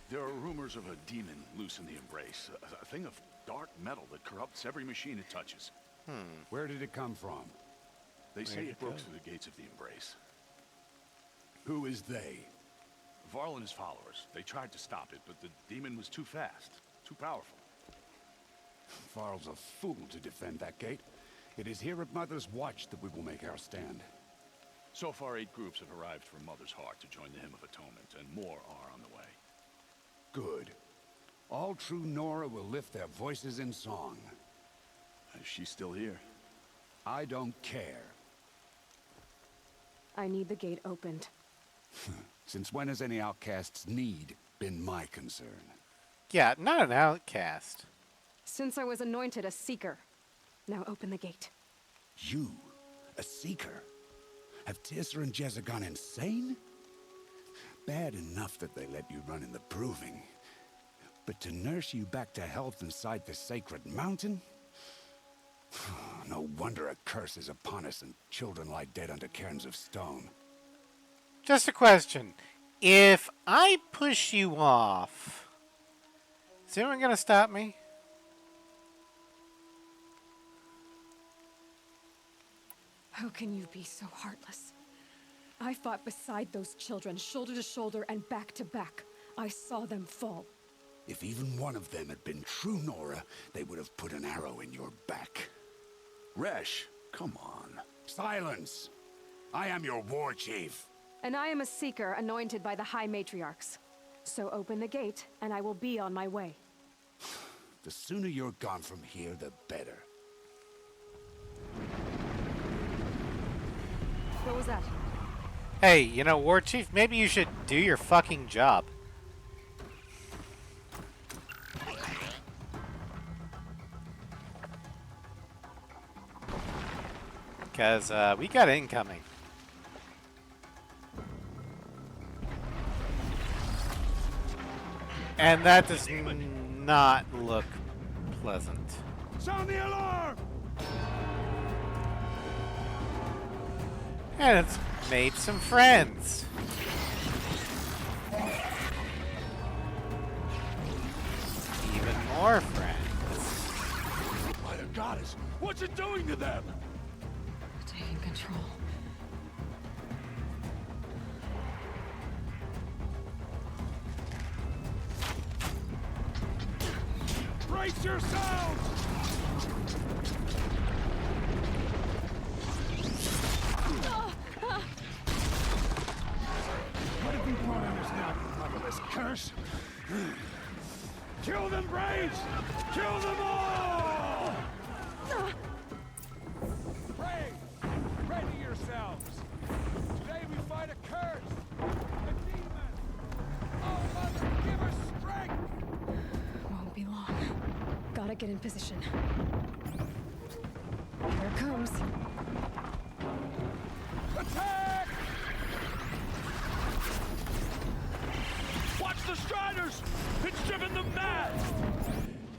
There are rumors of a demon loose in the embrace. A thing of dark metal that corrupts every machine it touches. Where did it come from? They Where say did it it broke go? through the gates of the Embrace. Who is they? Varl and his followers. They tried to stop it, but the demon was too fast, too powerful. Varl's a fool to defend that gate. It is here at Mother's Watch that we will make our stand. So far, 8 groups have arrived from Mother's Heart to join the Hymn of Atonement, and more are on the way. Good. All true Nora will lift their voices in song. Is she still here? I don't care. I need the gate opened. Since when has any outcast's need been my concern? Yeah, not an outcast. Since I was anointed a seeker. Now open the gate. You? A seeker? Have Teersa and Jezza gone insane? Bad enough that they let you run in the proving. But to nurse you back to health inside the sacred mountain? No wonder a curse is upon us and children lie dead under cairns of stone. Just a question. If I push you off, is anyone going to stop me? How can you be so heartless? I fought beside those children, shoulder to shoulder and back to back. I saw them fall. If even one of them had been true Nora, they would have put an arrow in your back. Resh, come on. Silence! I am your war chief. And I am a seeker anointed by the High Matriarchs. So open the gate, and I will be on my way. The sooner you're gone from here, the better. What was that? Hey, you know, War Chief, maybe you should do your fucking job. Because, we got incoming. And that does not look pleasant. Sound the alarm! And it's made some friends. Even more friends. By the goddess, what's it doing to them? Taking control. Brace yourselves! What have you brought on us now, you motherless curse? Kill them, Braves! Kill them all! Braves, ready yourselves! Today we fight a curse! A demon! Oh, Mother, give us strength! Won't be long. Gotta get in position. Here it comes. Attack! Watch the Striders! It's driven them mad!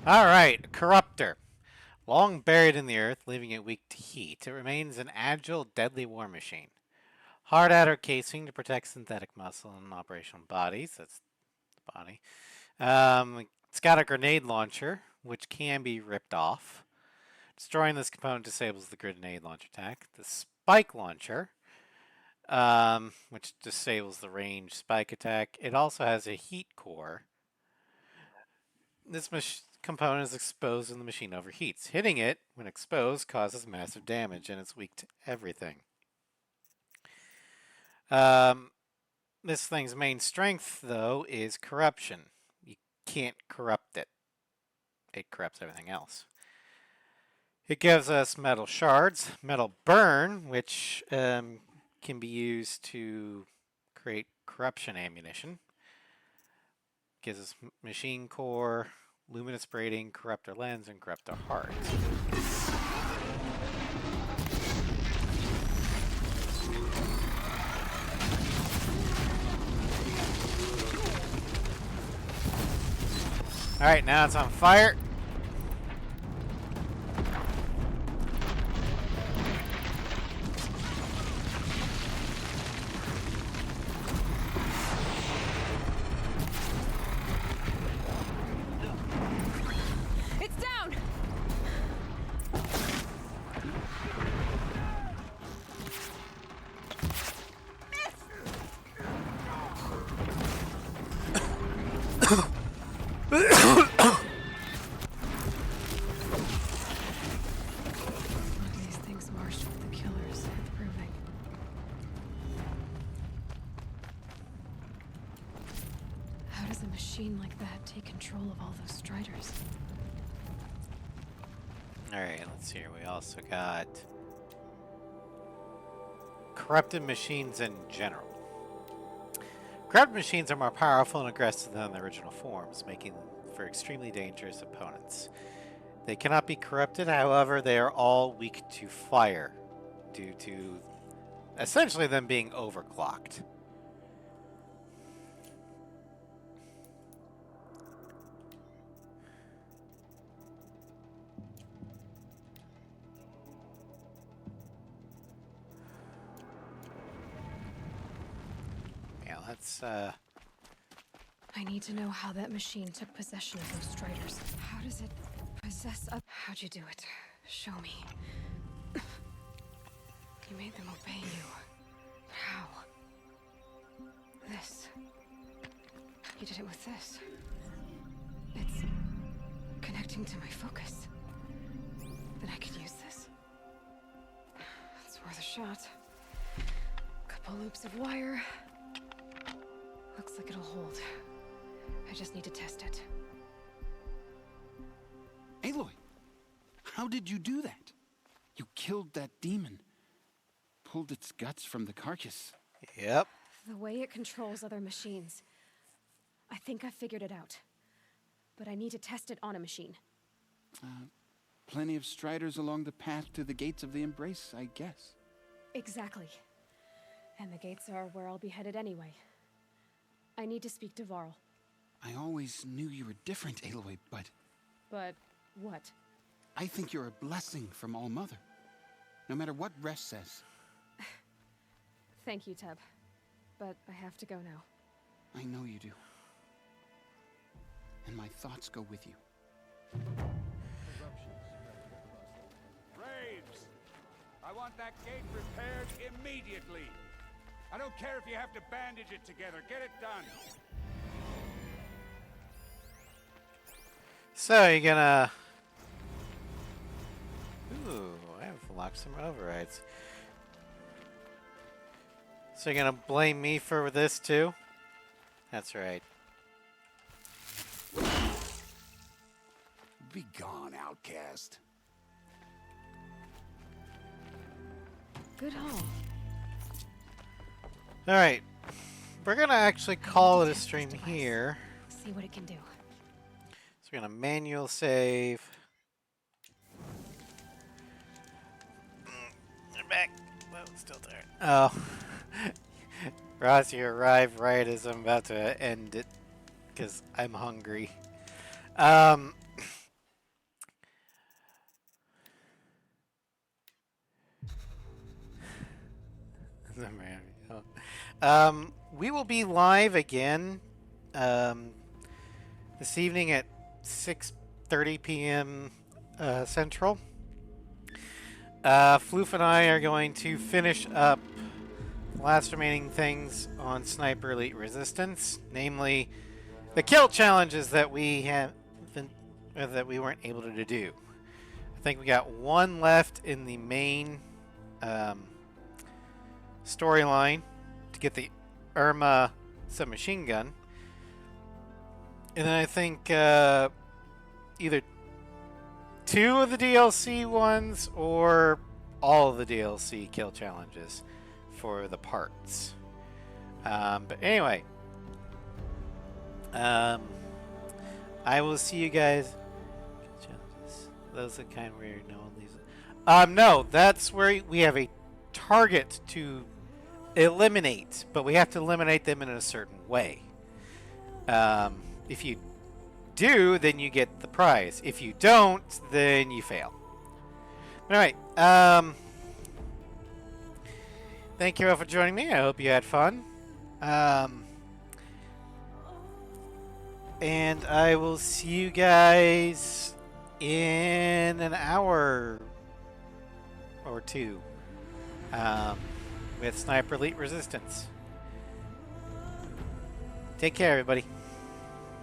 Alright, Corruptor. Long buried in the earth, leaving it weak to heat, it remains an agile, deadly war machine. Hard outer casing to protect synthetic muscle and operational bodies. That's the body. It's got a grenade launcher, which can be ripped off. Destroying this component disables the grenade launcher attack. The spike launcher, which disables the range spike attack. It also has a heat core. This component is exposed when the machine overheats. Hitting it, when exposed, causes massive damage, and it's weak to everything. This thing's main strength, though, is corruption. You can't corrupt it. It corrupts everything else. It gives us metal shards, metal burn, which can be used to create corruption ammunition. Gives us machine core, luminous braiding, corruptor lens, and corruptor heart. Alright, now it's on fire. It's down! These things marched with the killers, proving. How does a machine like that take control of all those Striders? Alright, let's see here. We also got corrupted machines in general. Corrupted machines are more powerful and aggressive than the original forms, making them for extremely dangerous opponents. They cannot be corrupted, however, they are all weak to fire, due to essentially them being overclocked. Yeah, let's I need to know how that machine took possession of those Striders. How does it possess a... How'd you do it? Show me. You made them obey you. How? This. You did it with this. It's connecting to my focus. Then I could use this. It's worth a shot. Couple loops of wire. Looks like it'll hold. I just need to test it. Aloy, how did you do that? You killed that demon. Pulled its guts from the carcass. Yep. The way it controls other machines. I think I figured it out. But I need to test it on a machine. Plenty of Striders along the path to the gates of the Embrace, I guess. Exactly. And the gates are where I'll be headed anyway. I need to speak to Varl. I always knew you were different, Aloy, but... But what? I think you're a blessing from All Mother. No matter what Resh says. Thank you, Teb. But I have to go now. I know you do. And my thoughts go with you. Braves! I want that gate repaired immediately. I don't care if you have to bandage it together. Get it done. So you're gonna... Ooh, I have locked some overrides. So you're gonna blame me for this too? That's right. Be gone, outcast. Good haul. Alright. We're gonna actually call it a stream here. See what it can do. So we're gonna manual save. They're back. Well, it's still there. Oh. Ross, you arrive right as I'm about to end it. Because I'm hungry. We will be live again this evening at 6:30 p.m. Central. Floof and I are going to finish up the last remaining things on Sniper Elite Resistance, namely the kill challenges that we have that we weren't able to do. I think we got one left in the main storyline to get the Irma submachine gun, and then I think either 2 of the DLC ones or all of the DLC kill challenges for the parts. But anyway, I will see you guys. Those are kind of weird. No one leaves. No, that's where we have a target to eliminate, but we have to eliminate them in a certain way. If you do, then you get the prize. If you don't, then you fail. Alright, thank you all for joining me. I hope you had fun. And I will see you guys in an hour or two with Sniper Elite Resistance. Take care, everybody.